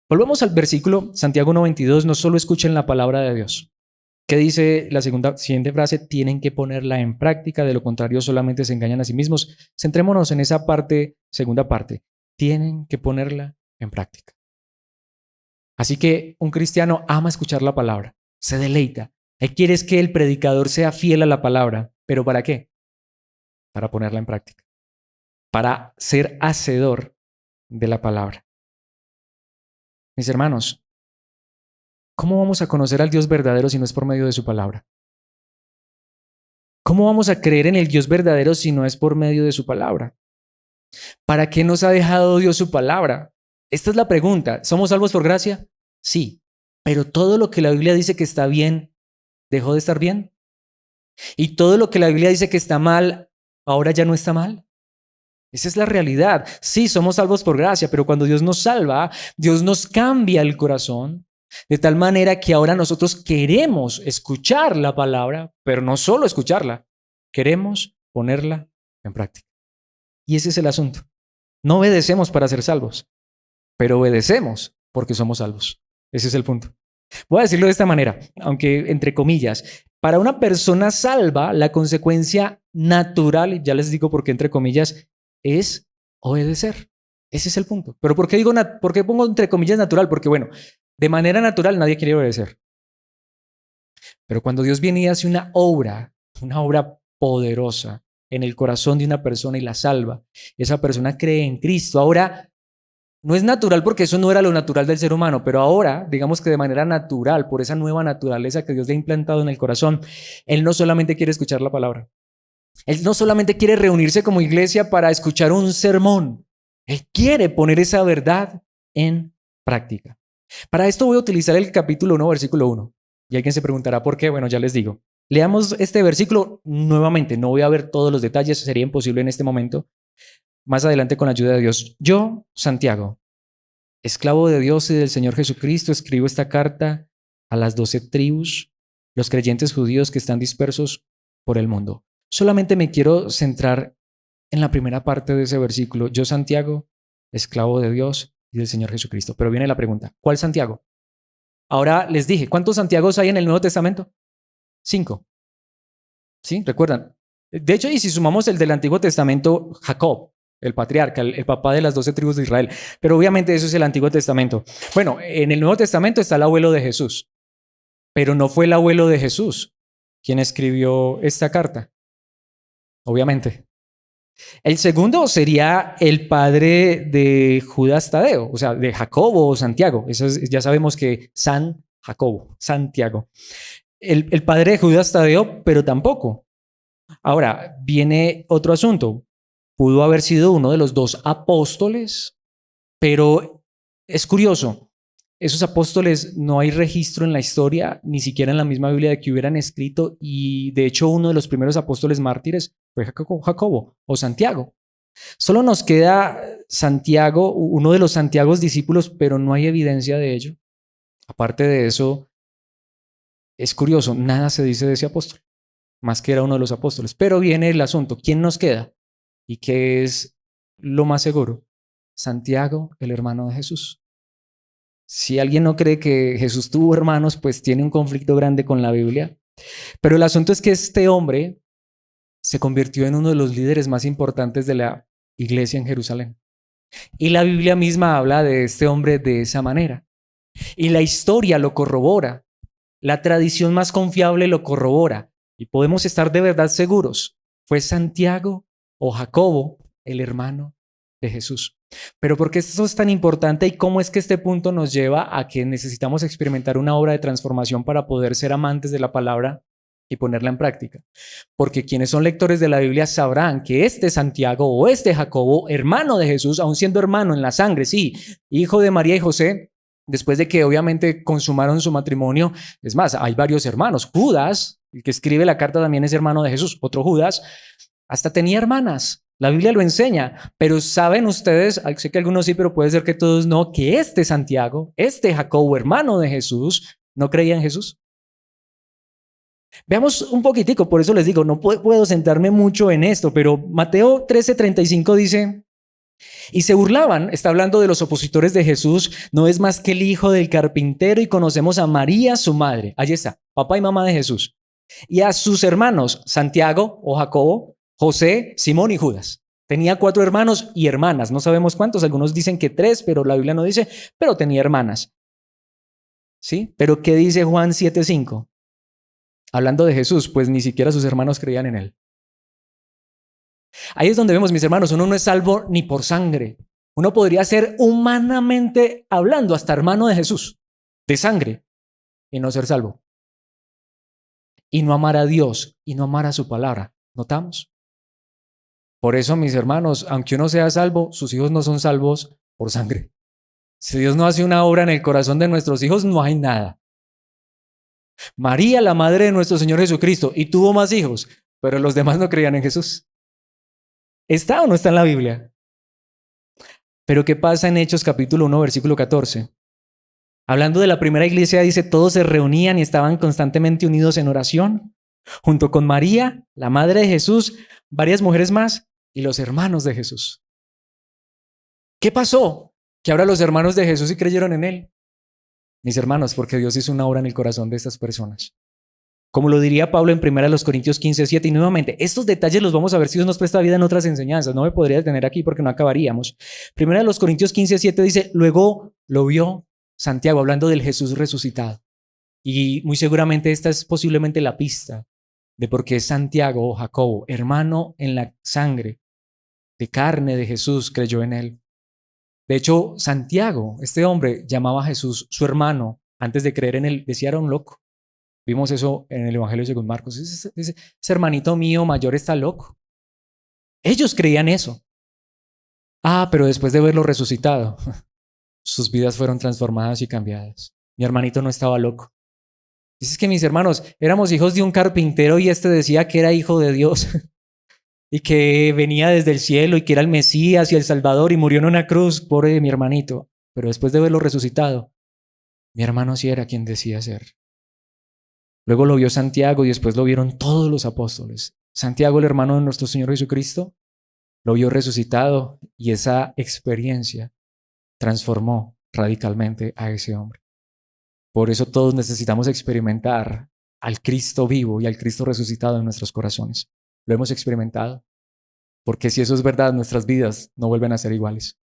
Speaker 1: Volvemos al versículo Santiago 1:22, no solo escuchen la palabra de Dios. ¿Qué dice la siguiente frase? Tienen que ponerla en práctica, de lo contrario solamente se engañan a sí mismos. Centrémonos en esa segunda parte. Tienen que ponerla en práctica. Así que un cristiano ama escuchar la palabra, se deleita. Él quiere que el predicador sea fiel a la palabra, ¿pero para qué? Para ponerla en práctica, para ser hacedor de la palabra. Mis hermanos, ¿cómo vamos a conocer al Dios verdadero si no es por medio de su palabra? ¿Cómo vamos a creer en el Dios verdadero si no es por medio de su palabra? ¿Para qué nos ha dejado Dios su palabra? Esta es la pregunta. ¿Somos salvos por gracia? Sí, pero todo lo que la Biblia dice que está bien, ¿dejó de estar bien? ¿Y todo lo que la Biblia dice que está mal, ahora ya no está mal? Esa es la realidad. Sí, somos salvos por gracia, pero cuando Dios nos salva, Dios nos cambia el corazón de tal manera que ahora nosotros queremos escuchar la palabra, pero no solo escucharla, queremos ponerla en práctica. Y ese es el asunto. No obedecemos para ser salvos, pero obedecemos porque somos salvos. Ese es el punto. Voy a decirlo de esta manera, aunque entre comillas, para una persona salva, la consecuencia natural, ya les digo por qué entre comillas, es obedecer. Ese es el punto. Pero ¿por qué pongo entre comillas natural? Porque bueno, de manera natural nadie quiere obedecer. Pero cuando Dios viene y hace una obra poderosa en el corazón de una persona y la salva, esa persona cree en Cristo. Ahora, no es natural porque eso no era lo natural del ser humano, pero ahora, digamos que de manera natural, por esa nueva naturaleza que Dios le ha implantado en el corazón, Él no solamente quiere escuchar la palabra. Él no solamente quiere reunirse como iglesia para escuchar un sermón. Él quiere poner esa verdad en práctica. Para esto voy a utilizar el capítulo 1, versículo 1. Y alguien se preguntará por qué. Bueno, ya les digo. Leamos este versículo nuevamente. No voy a ver todos los detalles, sería imposible en este momento. más adelante con la ayuda de Dios. Yo, Santiago, esclavo de Dios y del Señor Jesucristo, escribo esta carta a las 12 tribus, los creyentes judíos que están dispersos por el mundo. Solamente me quiero centrar en la primera parte de ese versículo. Yo, Santiago, esclavo de Dios y del Señor Jesucristo. Pero viene la pregunta, ¿cuál Santiago? Ahora les dije, ¿cuántos Santiagos hay en el Nuevo Testamento? 5. ¿Sí? ¿Recuerdan? De hecho, y si sumamos el del Antiguo Testamento, Jacob, el patriarca, el papá de las 12 tribus de Israel. Pero obviamente eso es el Antiguo Testamento. Bueno, en el Nuevo Testamento está el abuelo de Jesús, pero no fue el abuelo de Jesús quien escribió esta carta, obviamente. El segundo sería el padre de Judas Tadeo, o sea, de Jacobo o Santiago. Ya sabemos que San Jacobo, Santiago. El padre de Judas Tadeo, pero tampoco. Ahora, viene otro asunto. Pudo haber sido uno de los 2 apóstoles, pero es curioso. Esos apóstoles no hay registro en la historia, ni siquiera en la misma Biblia, de que hubieran escrito, y de hecho uno de los primeros apóstoles mártires fue Jacobo o Santiago. Solo nos queda Santiago, uno de los Santiagos discípulos, pero no hay evidencia de ello. Aparte de eso, es curioso, nada se dice de ese apóstol, más que era uno de los apóstoles. Pero viene el asunto, ¿quién nos queda? ¿Y qué es lo más seguro? Santiago, el hermano de Jesús. Si alguien no cree que Jesús tuvo hermanos, pues tiene un conflicto grande con la Biblia. Pero el asunto es que este hombre se convirtió en uno de los líderes más importantes de la iglesia en Jerusalén. Y la Biblia misma habla de este hombre de esa manera. Y la historia lo corrobora. La tradición más confiable lo corrobora. Y podemos estar de verdad seguros. Fue Santiago o Jacobo, el hermano de Jesús. Pero ¿por qué esto es tan importante y cómo es que este punto nos lleva a que necesitamos experimentar una obra de transformación para poder ser amantes de la palabra y ponerla en práctica? Porque quienes son lectores de la Biblia sabrán que este Santiago o este Jacobo, hermano de Jesús, aun siendo hermano en la sangre, sí, hijo de María y José, después de que obviamente consumaron su matrimonio, es más, hay varios hermanos. Judas, el que escribe la carta, también es hermano de Jesús. Otro Judas, hasta tenía hermanas. La Biblia lo enseña, pero saben ustedes, sé que algunos sí, pero puede ser que todos no, que este Santiago, este Jacobo, hermano de Jesús, no creía en Jesús. Veamos un poquitico, por eso les digo, no puedo centrarme mucho en esto, pero Mateo 13:35 dice, y se burlaban, está hablando de los opositores de Jesús, no es más que el hijo del carpintero y conocemos a María, su madre. Allí está, papá y mamá de Jesús. Y a sus hermanos, Santiago o Jacobo, José, Simón y Judas. Tenía 4 hermanos y hermanas, no sabemos cuántos, algunos dicen que 3, pero la Biblia no dice, pero tenía hermanas. ¿Sí? Pero ¿qué dice Juan 7:5? Hablando de Jesús, pues ni siquiera sus hermanos creían en él. Ahí es donde vemos, mis hermanos, uno no es salvo ni por sangre. Uno podría ser humanamente hablando hasta hermano de Jesús, de sangre, y no ser salvo. Y no amar a Dios y no amar a su palabra. ¿Notamos? Por eso, mis hermanos, aunque uno sea salvo, sus hijos no son salvos por sangre. Si Dios no hace una obra en el corazón de nuestros hijos, no hay nada. María, la madre de nuestro Señor Jesucristo, y tuvo más hijos, pero los demás no creían en Jesús. ¿Está o no está en la Biblia? Pero ¿qué pasa en Hechos capítulo 1, versículo 14? Hablando de la primera iglesia, dice, todos se reunían y estaban constantemente unidos en oración, junto con María, la madre de Jesús, varias mujeres más y los hermanos de Jesús. ¿Qué pasó? Que ahora los hermanos de Jesús sí creyeron en él. Mis hermanos, porque Dios hizo una obra en el corazón de estas personas. Como lo diría Pablo en 1 Corintios 15:7, y nuevamente, estos detalles los vamos a ver si Dios nos presta vida en otras enseñanzas. No me podría detener aquí porque no acabaríamos. 1 Corintios 15:7 dice, luego lo vio Santiago, hablando del Jesús resucitado. Y muy seguramente esta es posiblemente la pista de por qué Santiago o Jacobo, hermano en la sangre, de carne de Jesús, creyó en él. De hecho, Santiago, este hombre, llamaba a Jesús su hermano antes de creer en él. Decía era un loco. Vimos eso en el Evangelio según Marcos. Ese hermanito mío mayor está loco. Ellos creían eso. Pero después de verlo resucitado, sus vidas fueron transformadas y cambiadas. Mi hermanito no estaba loco. Dices que mis hermanos éramos hijos de un carpintero y este decía que era hijo de Dios. y que venía desde el cielo y que era el Mesías y el Salvador y murió en una cruz, pobre de mi hermanito. Pero después de verlo resucitado, mi hermano sí era quien decía ser. Luego lo vio Santiago y después lo vieron todos los apóstoles. Santiago, el hermano de nuestro Señor Jesucristo, lo vio resucitado y esa experiencia transformó radicalmente a ese hombre. Por eso todos necesitamos experimentar al Cristo vivo y al Cristo resucitado en nuestros corazones. Lo hemos experimentado, porque si eso es verdad, nuestras vidas no vuelven a ser iguales.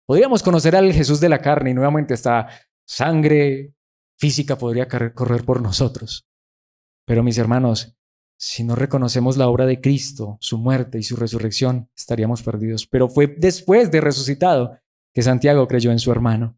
Speaker 1: Podríamos conocer al Jesús de la carne y nuevamente esta sangre física podría correr por nosotros. Pero mis hermanos, si no reconocemos la obra de Cristo, su muerte y su resurrección, estaríamos perdidos. Pero fue después de resucitado que Santiago creyó en su hermano.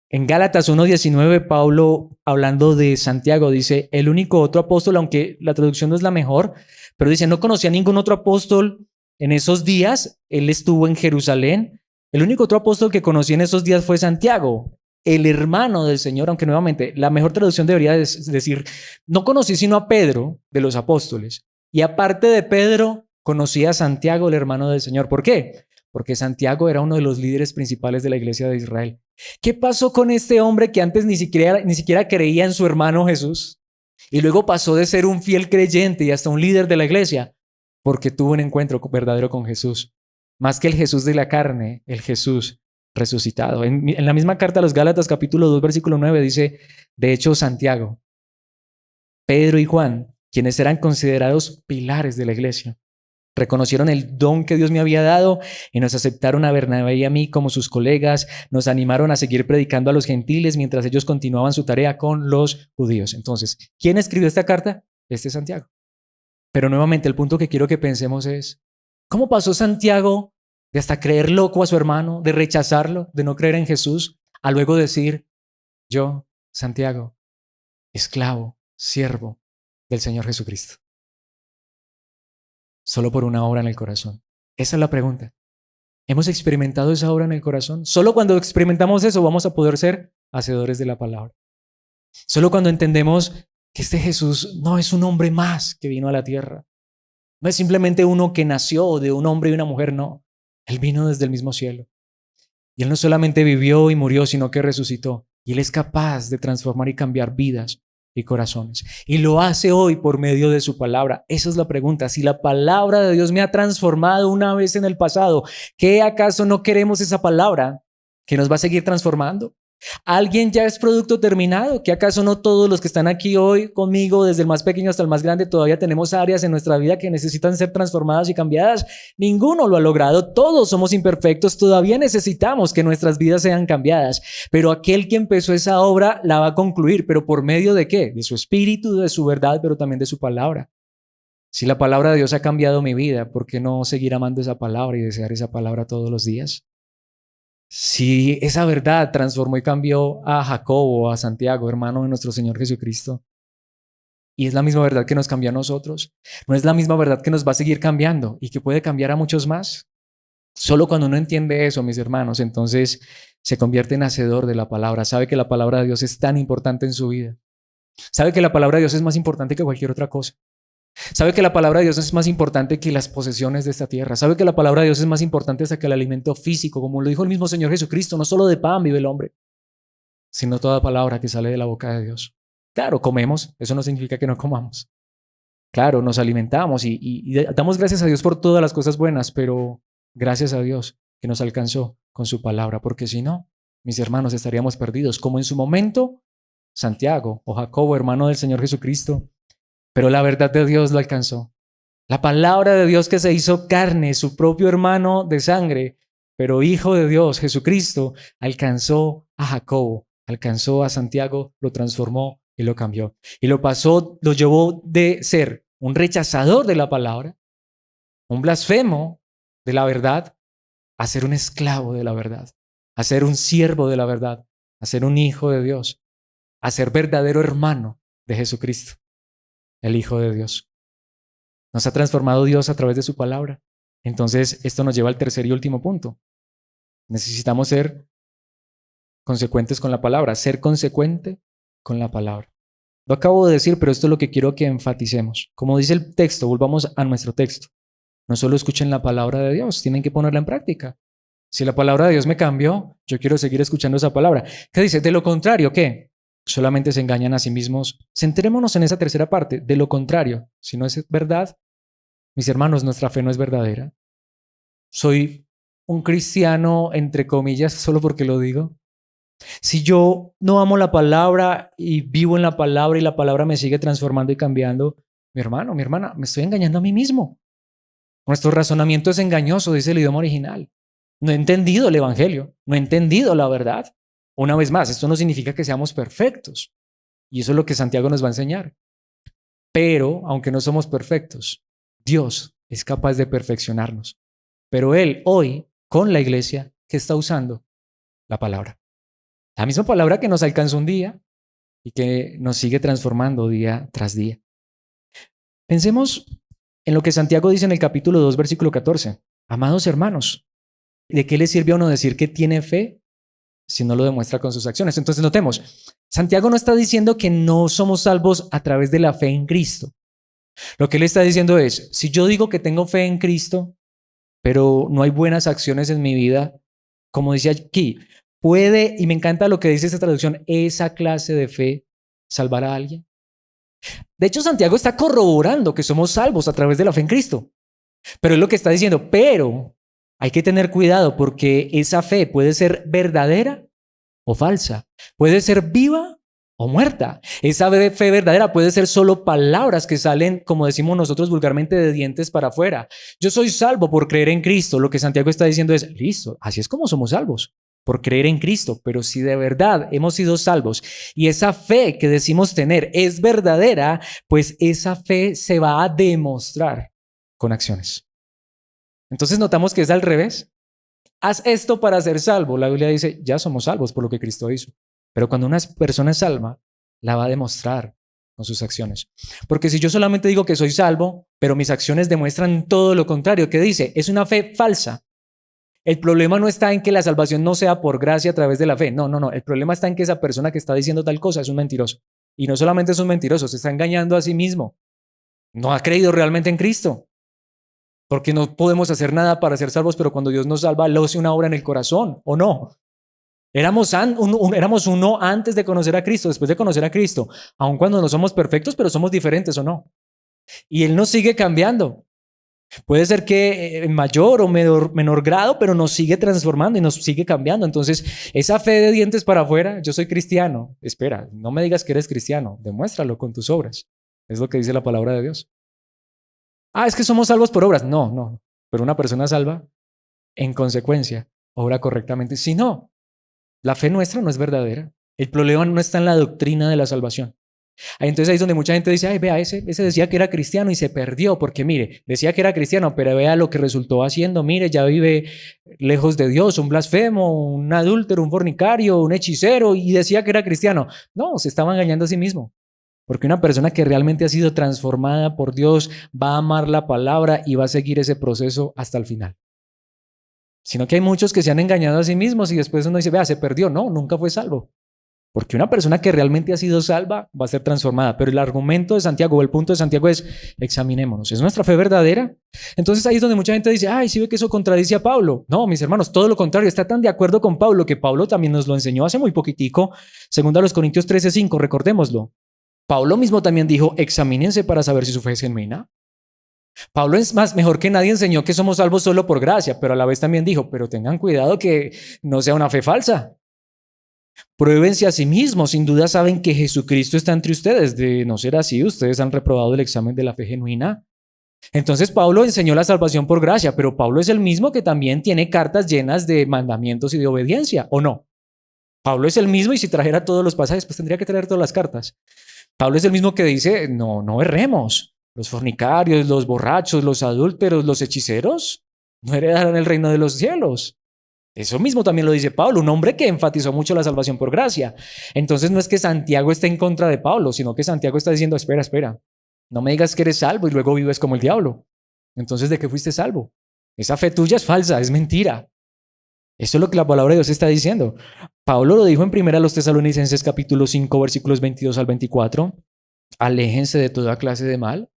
Speaker 1: En Gálatas 1:19, Pablo, hablando de Santiago, dice, el único otro apóstol, aunque la traducción no es la mejor, pero dice, no conocía a ningún otro apóstol en esos días, él estuvo en Jerusalén, el único otro apóstol que conocí en esos días fue Santiago, el hermano del Señor, aunque nuevamente la mejor traducción debería decir, no conocí sino a Pedro de los apóstoles, y aparte de Pedro, conocí a Santiago, el hermano del Señor. ¿Por qué? Porque Santiago era uno de los líderes principales de la iglesia de Israel. ¿Qué pasó con este hombre que antes ni siquiera creía en su hermano Jesús? Y luego pasó de ser un fiel creyente y hasta un líder de la iglesia, porque tuvo un encuentro verdadero con Jesús. Más que el Jesús de la carne, el Jesús resucitado. En la misma carta a los Gálatas, capítulo 2, versículo 9, dice, de hecho, Santiago, Pedro y Juan, quienes eran considerados pilares de la iglesia, reconocieron el don que Dios me había dado y nos aceptaron a Bernabé y a mí como sus colegas, nos animaron a seguir predicando a los gentiles mientras ellos continuaban su tarea con los judíos. Entonces, ¿quién escribió esta carta? Este es Santiago. Pero nuevamente el punto que quiero que pensemos es, ¿cómo pasó Santiago de hasta creer loco a su hermano, de rechazarlo, de no creer en Jesús, a luego decir, yo, Santiago, esclavo, siervo del Señor Jesucristo? Solo por una obra en el corazón. Esa es la pregunta. ¿Hemos experimentado esa obra en el corazón? Solo cuando experimentamos eso vamos a poder ser hacedores de la palabra. Solo cuando entendemos que este Jesús no es un hombre más que vino a la tierra. No es simplemente uno que nació de un hombre y una mujer, no. Él vino desde el mismo cielo. Y Él no solamente vivió y murió, sino que resucitó. Y Él es capaz de transformar y cambiar vidas y corazones. Y lo hace hoy por medio de su palabra. Esa es la pregunta. Si la palabra de Dios me ha transformado una vez en el pasado, ¿qué acaso no queremos esa palabra que nos va a seguir transformando? ¿Alguien ya es producto terminado? ¿Que acaso no todos los que están aquí hoy conmigo, desde el más pequeño hasta el más grande, todavía tenemos áreas en nuestra vida que necesitan ser transformadas y cambiadas? Ninguno lo ha logrado, todos somos imperfectos, todavía necesitamos que nuestras vidas sean cambiadas, pero aquel que empezó esa obra la va a concluir, pero ¿por medio de qué? De su espíritu, de su verdad, pero también de su palabra. Si la palabra de Dios ha cambiado mi vida, ¿por qué no seguir amando esa palabra y desear esa palabra todos los días? Si esa verdad transformó y cambió a Jacobo, a Santiago, hermano de nuestro Señor Jesucristo, y es la misma verdad que nos cambió a nosotros, no es la misma verdad que nos va a seguir cambiando y que puede cambiar a muchos más. Solo cuando uno entiende eso, mis hermanos, entonces se convierte en hacedor de la palabra, sabe que la palabra de Dios es tan importante en su vida, sabe que la palabra de Dios es más importante que cualquier otra cosa. Sabe que la palabra de Dios es más importante que las posesiones de esta tierra. Sabe que la palabra de Dios es más importante hasta que el alimento físico, como lo dijo el mismo Señor Jesucristo, no solo de pan vive el hombre, sino toda palabra que sale de la boca de Dios. Claro, comemos, eso no significa que no comamos. Claro, nos alimentamos y damos gracias a Dios por todas las cosas buenas, pero gracias a Dios que nos alcanzó con su palabra, porque si no, mis hermanos, estaríamos perdidos, como en su momento Santiago o Jacobo, hermano del Señor Jesucristo. Pero la verdad de Dios lo alcanzó. La palabra de Dios que se hizo carne, su propio hermano de sangre, pero hijo de Dios, Jesucristo, alcanzó a Jacobo, alcanzó a Santiago, lo transformó y lo cambió. Y lo pasó, lo llevó de ser un rechazador de la palabra, un blasfemo de la verdad, a ser un esclavo de la verdad, a ser un siervo de la verdad, a ser un hijo de Dios, a ser verdadero hermano de Jesucristo, el Hijo de Dios. Nos ha transformado Dios a través de su palabra. Entonces, esto nos lleva al tercer y último punto. Necesitamos ser consecuentes con la palabra, ser consecuente con la palabra. Lo acabo de decir, pero esto es lo que quiero que enfaticemos. Como dice el texto, volvamos a nuestro texto. No solo escuchen la palabra de Dios, tienen que ponerla en práctica. Si la palabra de Dios me cambió, yo quiero seguir escuchando esa palabra. ¿Qué dice? De lo contrario, ¿qué? Solamente se engañan a sí mismos. Centrémonos en esa tercera parte. De lo contrario, si no es verdad, mis hermanos, nuestra fe no es verdadera. Soy un cristiano, entre comillas, solo porque lo digo. Si yo no amo la palabra y vivo en la palabra y la palabra me sigue transformando y cambiando, mi hermano, mi hermana, me estoy engañando a mí mismo. Nuestro razonamiento es engañoso, dice el idioma original. No he entendido el evangelio, no he entendido la verdad. Una vez más, esto no significa que seamos perfectos. Y eso es lo que Santiago nos va a enseñar. Pero, aunque no somos perfectos, Dios es capaz de perfeccionarnos. Pero Él hoy, con la iglesia, ¿qué está usando? La palabra. La misma palabra que nos alcanzó un día y que nos sigue transformando día tras día. Pensemos en lo que Santiago dice en el capítulo 2, versículo 14. Amados hermanos, ¿de qué le sirve a uno decir que tiene fe si no lo demuestra con sus acciones? Entonces notemos, Santiago no está diciendo que no somos salvos a través de la fe en Cristo. Lo que él está diciendo es, si yo digo que tengo fe en Cristo, pero no hay buenas acciones en mi vida, como dice aquí, puede, y me encanta lo que dice esta traducción, esa clase de fe salvar a alguien. De hecho, Santiago está corroborando que somos salvos a través de la fe en Cristo. Pero es lo que está diciendo, pero hay que tener cuidado porque esa fe puede ser verdadera o falsa, puede ser viva o muerta. Esa fe verdadera puede ser solo palabras que salen, como decimos nosotros vulgarmente, de dientes para afuera. Yo soy salvo por creer en Cristo. Lo que Santiago está diciendo es, listo, así es como somos salvos, por creer en Cristo. Pero si de verdad hemos sido salvos y esa fe que decimos tener es verdadera, pues esa fe se va a demostrar con acciones. Entonces notamos que es al revés. Haz esto para ser salvo. La Biblia dice, ya somos salvos por lo que Cristo hizo. Pero cuando una persona es salva, la va a demostrar con sus acciones. Porque si yo solamente digo que soy salvo, pero mis acciones demuestran todo lo contrario, ¿qué dice? Es una fe falsa. El problema no está en que la salvación no sea por gracia a través de la fe. No, no, no. El problema está en que esa persona que está diciendo tal cosa es un mentiroso. Y no solamente es un mentiroso, se está engañando a sí mismo. No ha creído realmente en Cristo. Porque no podemos hacer nada para ser salvos, pero cuando Dios nos salva, Él hace una obra en el corazón, ¿o no? Éramos uno antes de conocer a Cristo, después de conocer a Cristo, aun cuando no somos perfectos, pero somos diferentes, ¿o no? Y Él nos sigue cambiando. Puede ser que en mayor o menor grado, pero nos sigue transformando y nos sigue cambiando. Entonces, esa fe de dientes para afuera, yo soy cristiano. Espera, no me digas que eres cristiano, demuéstralo con tus obras. Es lo que dice la palabra de Dios. Es que somos salvos por obras. No, no. Pero una persona salva, en consecuencia, obra correctamente. Si no, la fe nuestra no es verdadera. El problema no está en la doctrina de la salvación. Entonces ahí es donde mucha gente dice, ay, vea, ese decía que era cristiano y se perdió, porque mire, decía que era cristiano, pero vea lo que resultó haciendo. Mire, ya vive lejos de Dios, un blasfemo, un adúltero, un fornicario, un hechicero, y decía que era cristiano. No, se estaba engañando a sí mismo. Porque una persona que realmente ha sido transformada por Dios va a amar la palabra y va a seguir ese proceso hasta el final. Sino que hay muchos que se han engañado a sí mismos y después uno dice, vea, se perdió. No, nunca fue salvo. Porque una persona que realmente ha sido salva va a ser transformada. Pero el argumento de Santiago o el punto de Santiago es, examinémonos. ¿Es nuestra fe verdadera? Entonces ahí es donde mucha gente dice, ay, sí ve que eso contradice a Pablo. No, mis hermanos, todo lo contrario. Está tan de acuerdo con Pablo que Pablo también nos lo enseñó hace muy poquitico. Segundo a los Corintios 13:5, recordémoslo. Pablo mismo también dijo, examínense para saber si su fe es genuina. Pablo es más, mejor que nadie enseñó que somos salvos solo por gracia, pero a la vez también dijo, pero tengan cuidado que no sea una fe falsa. Pruébense a sí mismos, sin duda saben que Jesucristo está entre ustedes. De no ser así, ustedes han reprobado el examen de la fe genuina. Entonces Pablo enseñó la salvación por gracia, pero Pablo es el mismo que también tiene cartas llenas de mandamientos y de obediencia, ¿o no? Pablo es el mismo y si trajera todos los pasajes, pues tendría que traer todas las cartas. Pablo es el mismo que dice, no, no erremos. Los fornicarios, los borrachos, los adúlteros, los hechiceros, no heredarán el reino de los cielos. Eso mismo también lo dice Pablo, un hombre que enfatizó mucho la salvación por gracia. Entonces no es que Santiago esté en contra de Pablo, sino que Santiago está diciendo, espera, espera, no me digas que eres salvo y luego vives como el diablo. Entonces, ¿de qué fuiste salvo? Esa fe tuya es falsa, es mentira. Eso es lo que la palabra de Dios está diciendo. Pablo lo dijo en 1 Tesalonicenses capítulo 5, versículos 22 al 24. Aléjense de toda clase de mal.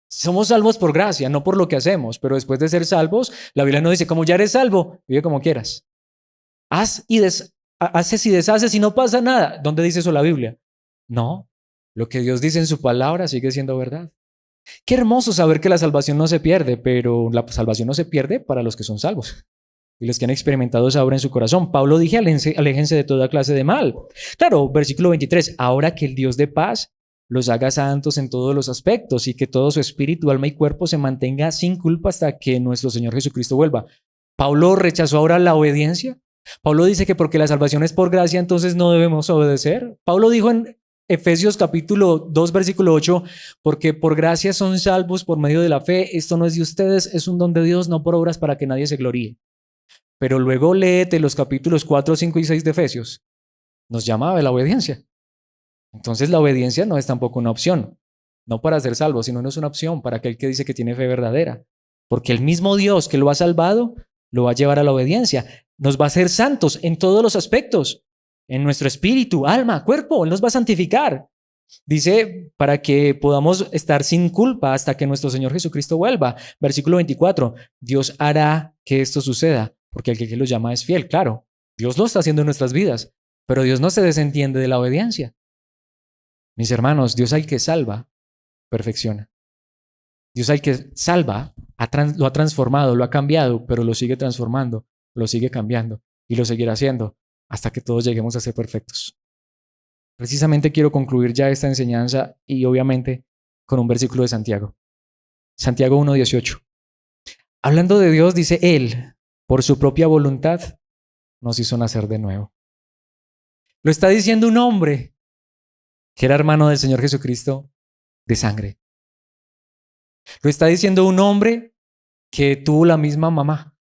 Speaker 1: Somos salvos por gracia, no por lo que hacemos, pero después de ser salvos, la Biblia no dice, como ya eres salvo, vive como quieras. Haces y deshaces y no pasa nada. ¿Dónde dice eso la Biblia? No, lo que Dios dice en su palabra sigue siendo verdad. Qué hermoso saber que la salvación no se pierde, pero la salvación no se pierde para los que son salvos. Y los que han experimentado esa obra en su corazón. Pablo dije, aléjense de toda clase de mal. Claro, versículo 23, ahora que el Dios de paz los haga santos en todos los aspectos y que todo su espíritu, alma y cuerpo se mantenga sin culpa hasta que nuestro Señor Jesucristo vuelva. Pablo rechazó ahora la obediencia. Pablo dice que porque la salvación es por gracia, entonces no debemos obedecer. Pablo dijo en Efesios capítulo 2, versículo 8, porque por gracia son salvos por medio de la fe. Esto no es de ustedes, es un don de Dios, no por obras para que nadie se gloríe. Pero luego léete los capítulos 4, 5 y 6 de Efesios. Nos llama a la obediencia. Entonces la obediencia no es tampoco una opción. No para ser salvo, sino no es una opción para aquel que dice que tiene fe verdadera. Porque el mismo Dios que lo ha salvado, lo va a llevar a la obediencia. Nos va a hacer santos en todos los aspectos. En nuestro espíritu, alma, cuerpo. Él nos va a santificar. Dice, para que podamos estar sin culpa hasta que nuestro Señor Jesucristo vuelva. Versículo 24. Dios hará que esto suceda, porque el que lo llama es fiel. Claro, Dios lo está haciendo en nuestras vidas, pero Dios no se desentiende de la obediencia. Mis hermanos, Dios al que salva, perfecciona. Dios al que salva, lo ha transformado, lo ha cambiado, pero lo sigue transformando, lo sigue cambiando y lo seguirá haciendo hasta que todos lleguemos a ser perfectos. Precisamente quiero concluir ya esta enseñanza y obviamente con un versículo de Santiago. Santiago 1:18. Hablando de Dios, dice Él, por su propia voluntad, nos hizo nacer de nuevo. Lo está diciendo un hombre que era hermano del Señor Jesucristo de sangre. Lo está diciendo un hombre que tuvo la misma mamá.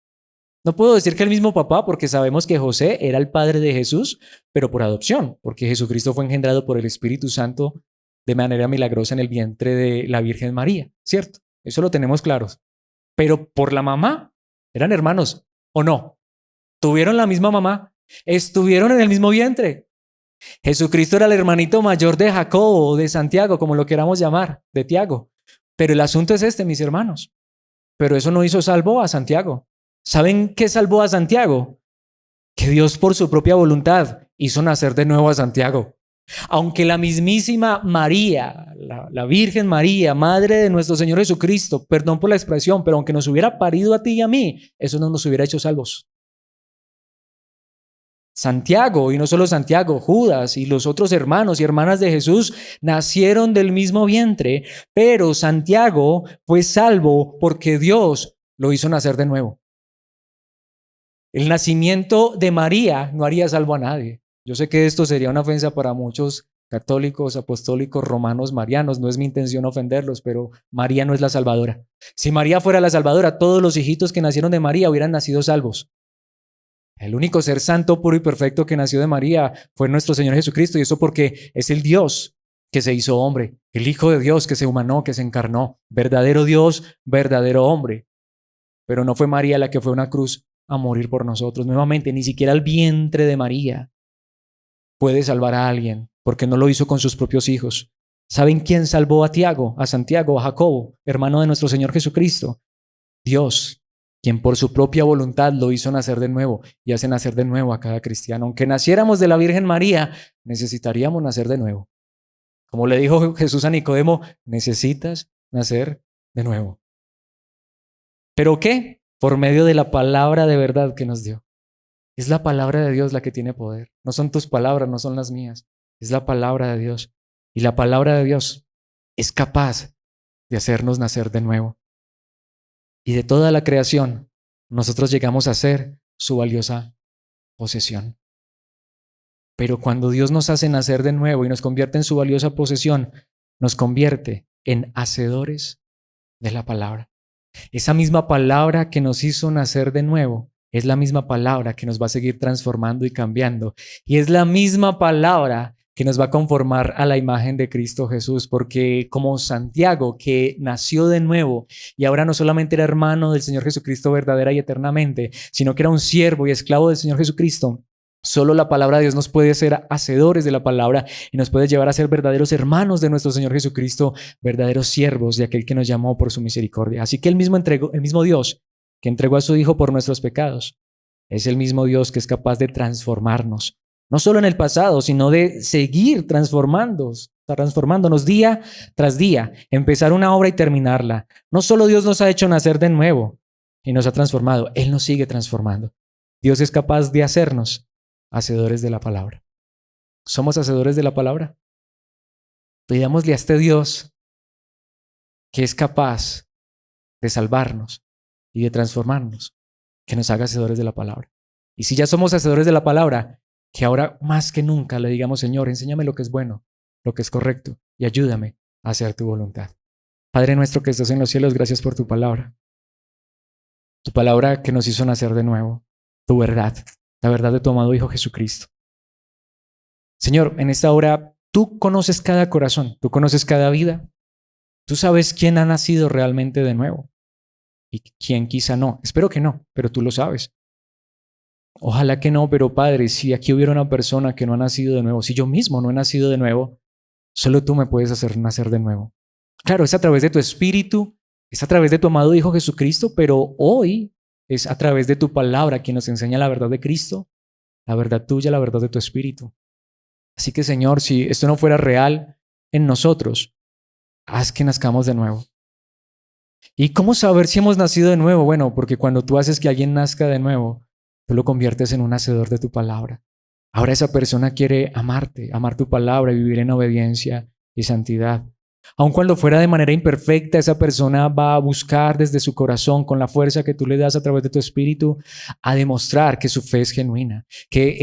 Speaker 1: No puedo decir que el mismo papá porque sabemos que José era el padre de Jesús, pero por adopción, porque Jesucristo fue engendrado por el Espíritu Santo de manera milagrosa en el vientre de la Virgen María, ¿cierto? Eso lo tenemos claro. Pero por la mamá, eran hermanos, ¿o no? Tuvieron la misma mamá, estuvieron en el mismo vientre. Jesucristo era el hermanito mayor de Jacobo o de Santiago, como lo queramos llamar, de Tiago. Pero el asunto es este, mis hermanos. Pero eso no hizo salvo a Santiago. ¿Saben qué salvó a Santiago? Que Dios por su propia voluntad hizo nacer de nuevo a Santiago. Aunque la mismísima María, la Virgen María, madre de nuestro Señor Jesucristo, perdón por la expresión, pero aunque nos hubiera parido a ti y a mí, eso no nos hubiera hecho salvos. Santiago, y no solo Santiago, Judas y los otros hermanos y hermanas de Jesús nacieron del mismo vientre, pero Santiago fue salvo porque Dios lo hizo nacer de nuevo. El nacimiento de María no haría salvo a nadie. Yo sé que esto sería una ofensa para muchos católicos, apostólicos, romanos, marianos. No es mi intención ofenderlos, pero María no es la salvadora. Si María fuera la salvadora, todos los hijitos que nacieron de María hubieran nacido salvos. El único ser santo, puro y perfecto que nació de María fue nuestro Señor Jesucristo, y eso porque es el Dios que se hizo hombre, el Hijo de Dios que se humanó, que se encarnó, verdadero Dios, verdadero hombre. Pero no fue María la que fue a una cruz a morir por nosotros. Nuevamente, ni siquiera el vientre de María puede salvar a alguien, porque no lo hizo con sus propios hijos. ¿Saben quién salvó a Tiago, a Santiago, a Jacobo, hermano de nuestro Señor Jesucristo? Dios, quien por su propia voluntad lo hizo nacer de nuevo y hace nacer de nuevo a cada cristiano. Aunque naciéramos de la Virgen María, necesitaríamos nacer de nuevo. Como le dijo Jesús a Nicodemo, necesitas nacer de nuevo. ¿Pero qué? Por medio de la palabra de verdad que nos dio. Es la palabra de Dios la que tiene poder. No son tus palabras, no son las mías. Es la palabra de Dios. Y la palabra de Dios es capaz de hacernos nacer de nuevo. Y de toda la creación, nosotros llegamos a ser su valiosa posesión. Pero cuando Dios nos hace nacer de nuevo y nos convierte en su valiosa posesión, nos convierte en hacedores de la palabra. Esa misma palabra que nos hizo nacer de nuevo es la misma palabra que nos va a seguir transformando y cambiando. Y es la misma palabra que nos va a conformar a la imagen de Cristo Jesús, porque como Santiago, que nació de nuevo y ahora no solamente era hermano del Señor Jesucristo verdadera y eternamente, sino que era un siervo y esclavo del Señor Jesucristo, Solo la palabra de Dios nos puede hacer hacedores de la palabra y nos puede llevar a ser verdaderos hermanos de nuestro Señor Jesucristo, verdaderos siervos de aquel que nos llamó por su misericordia. Así que el mismo Dios que entregó a su Hijo por nuestros pecados, es el mismo Dios que es capaz de transformarnos, no solo en el pasado, sino de seguir transformándonos día tras día, empezar una obra y terminarla. No solo Dios nos ha hecho nacer de nuevo y nos ha transformado, Él nos sigue transformando. Dios es capaz de hacernos hacedores de la palabra. ¿Somos hacedores de la palabra? Pidámosle a este Dios que es capaz de salvarnos y de transformarnos, que nos haga hacedores de la palabra. Y si ya somos hacedores de la palabra, que ahora más que nunca le digamos, Señor, enséñame lo que es bueno, lo que es correcto, y ayúdame a hacer tu voluntad. Padre nuestro que estás en los cielos, gracias por tu palabra que nos hizo nacer de nuevo, tu verdad, la verdad de tu amado Hijo Jesucristo. Señor, en esta hora tú conoces cada corazón, tú conoces cada vida, tú sabes quién ha nacido realmente de nuevo y quién quizá no. Espero que no, pero tú lo sabes. Ojalá que no, pero Padre, si aquí hubiera una persona que no ha nacido de nuevo, si yo mismo no he nacido de nuevo, solo tú me puedes hacer nacer de nuevo. Claro, es a través de tu Espíritu, es a través de tu amado Hijo Jesucristo, pero hoy es a través de tu palabra quien nos enseña la verdad de Cristo, la verdad tuya, la verdad de tu Espíritu. Así que Señor, si esto no fuera real en nosotros, haz que nazcamos de nuevo. ¿Y cómo saber si hemos nacido de nuevo? Bueno, porque cuando tú haces que alguien nazca de nuevo, tú lo conviertes en un hacedor de tu palabra. Ahora esa persona quiere amarte, amar tu palabra y vivir en obediencia y santidad. Aun cuando fuera de manera imperfecta, esa persona va a buscar desde su corazón, con la fuerza que tú le das a través de tu espíritu, a demostrar que su fe es genuina, que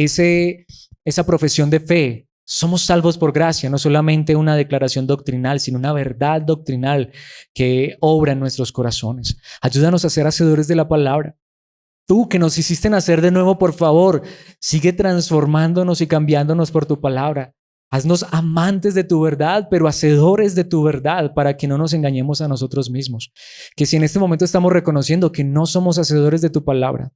Speaker 1: esa profesión de fe, somos salvos por gracia, no solamente una declaración doctrinal, sino una verdad doctrinal que obra en nuestros corazones. Ayúdanos a ser hacedores de la palabra. Tú que nos hiciste nacer de nuevo, por favor, sigue transformándonos y cambiándonos por tu palabra. Haznos amantes de tu verdad, pero hacedores de tu verdad, para que no nos engañemos a nosotros mismos. Que si en este momento estamos reconociendo que no somos hacedores de tu palabra,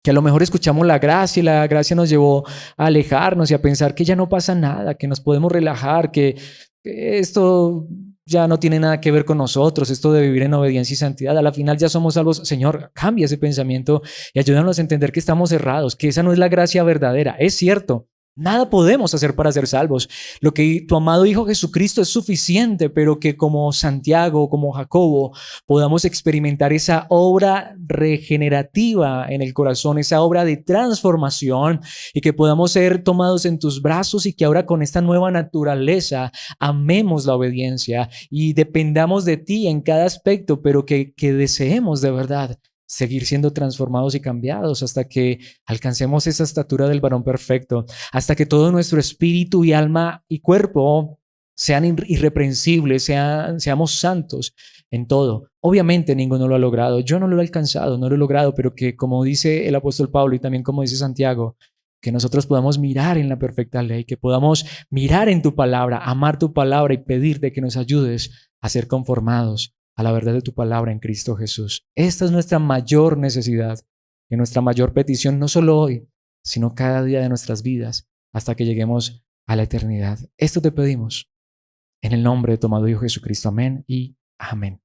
Speaker 1: que a lo mejor escuchamos la gracia y la gracia nos llevó a alejarnos y a pensar que ya no pasa nada, que nos podemos relajar, que esto ya no tiene nada que ver con nosotros, esto de vivir en obediencia y santidad, a la final ya somos salvos. Señor, cambia ese pensamiento y ayúdanos a entender que estamos errados, que esa no es la gracia verdadera. Es cierto, nada podemos hacer para ser salvos. Lo que tu amado Hijo Jesucristo es suficiente, pero que como Santiago, como Jacobo, podamos experimentar esa obra regenerativa en el corazón, esa obra de transformación, y que podamos ser tomados en tus brazos y que ahora con esta nueva naturaleza amemos la obediencia y dependamos de ti en cada aspecto, pero que deseemos de verdad seguir siendo transformados y cambiados hasta que alcancemos esa estatura del varón perfecto, hasta que todo nuestro espíritu y alma y cuerpo sean irreprensibles, seamos santos en todo. Obviamente ninguno lo ha logrado, yo no lo he alcanzado, no lo he logrado, pero que como dice el apóstol Pablo y también como dice Santiago, que nosotros podamos mirar en la perfecta ley, que podamos mirar en tu palabra, amar tu palabra y pedirte que nos ayudes a ser conformados a la verdad de tu palabra en Cristo Jesús. Esta es nuestra mayor necesidad y nuestra mayor petición, no solo hoy, sino cada día de nuestras vidas, hasta que lleguemos a la eternidad. Esto te pedimos en el nombre de tu amado Hijo Jesucristo. Amén y amén.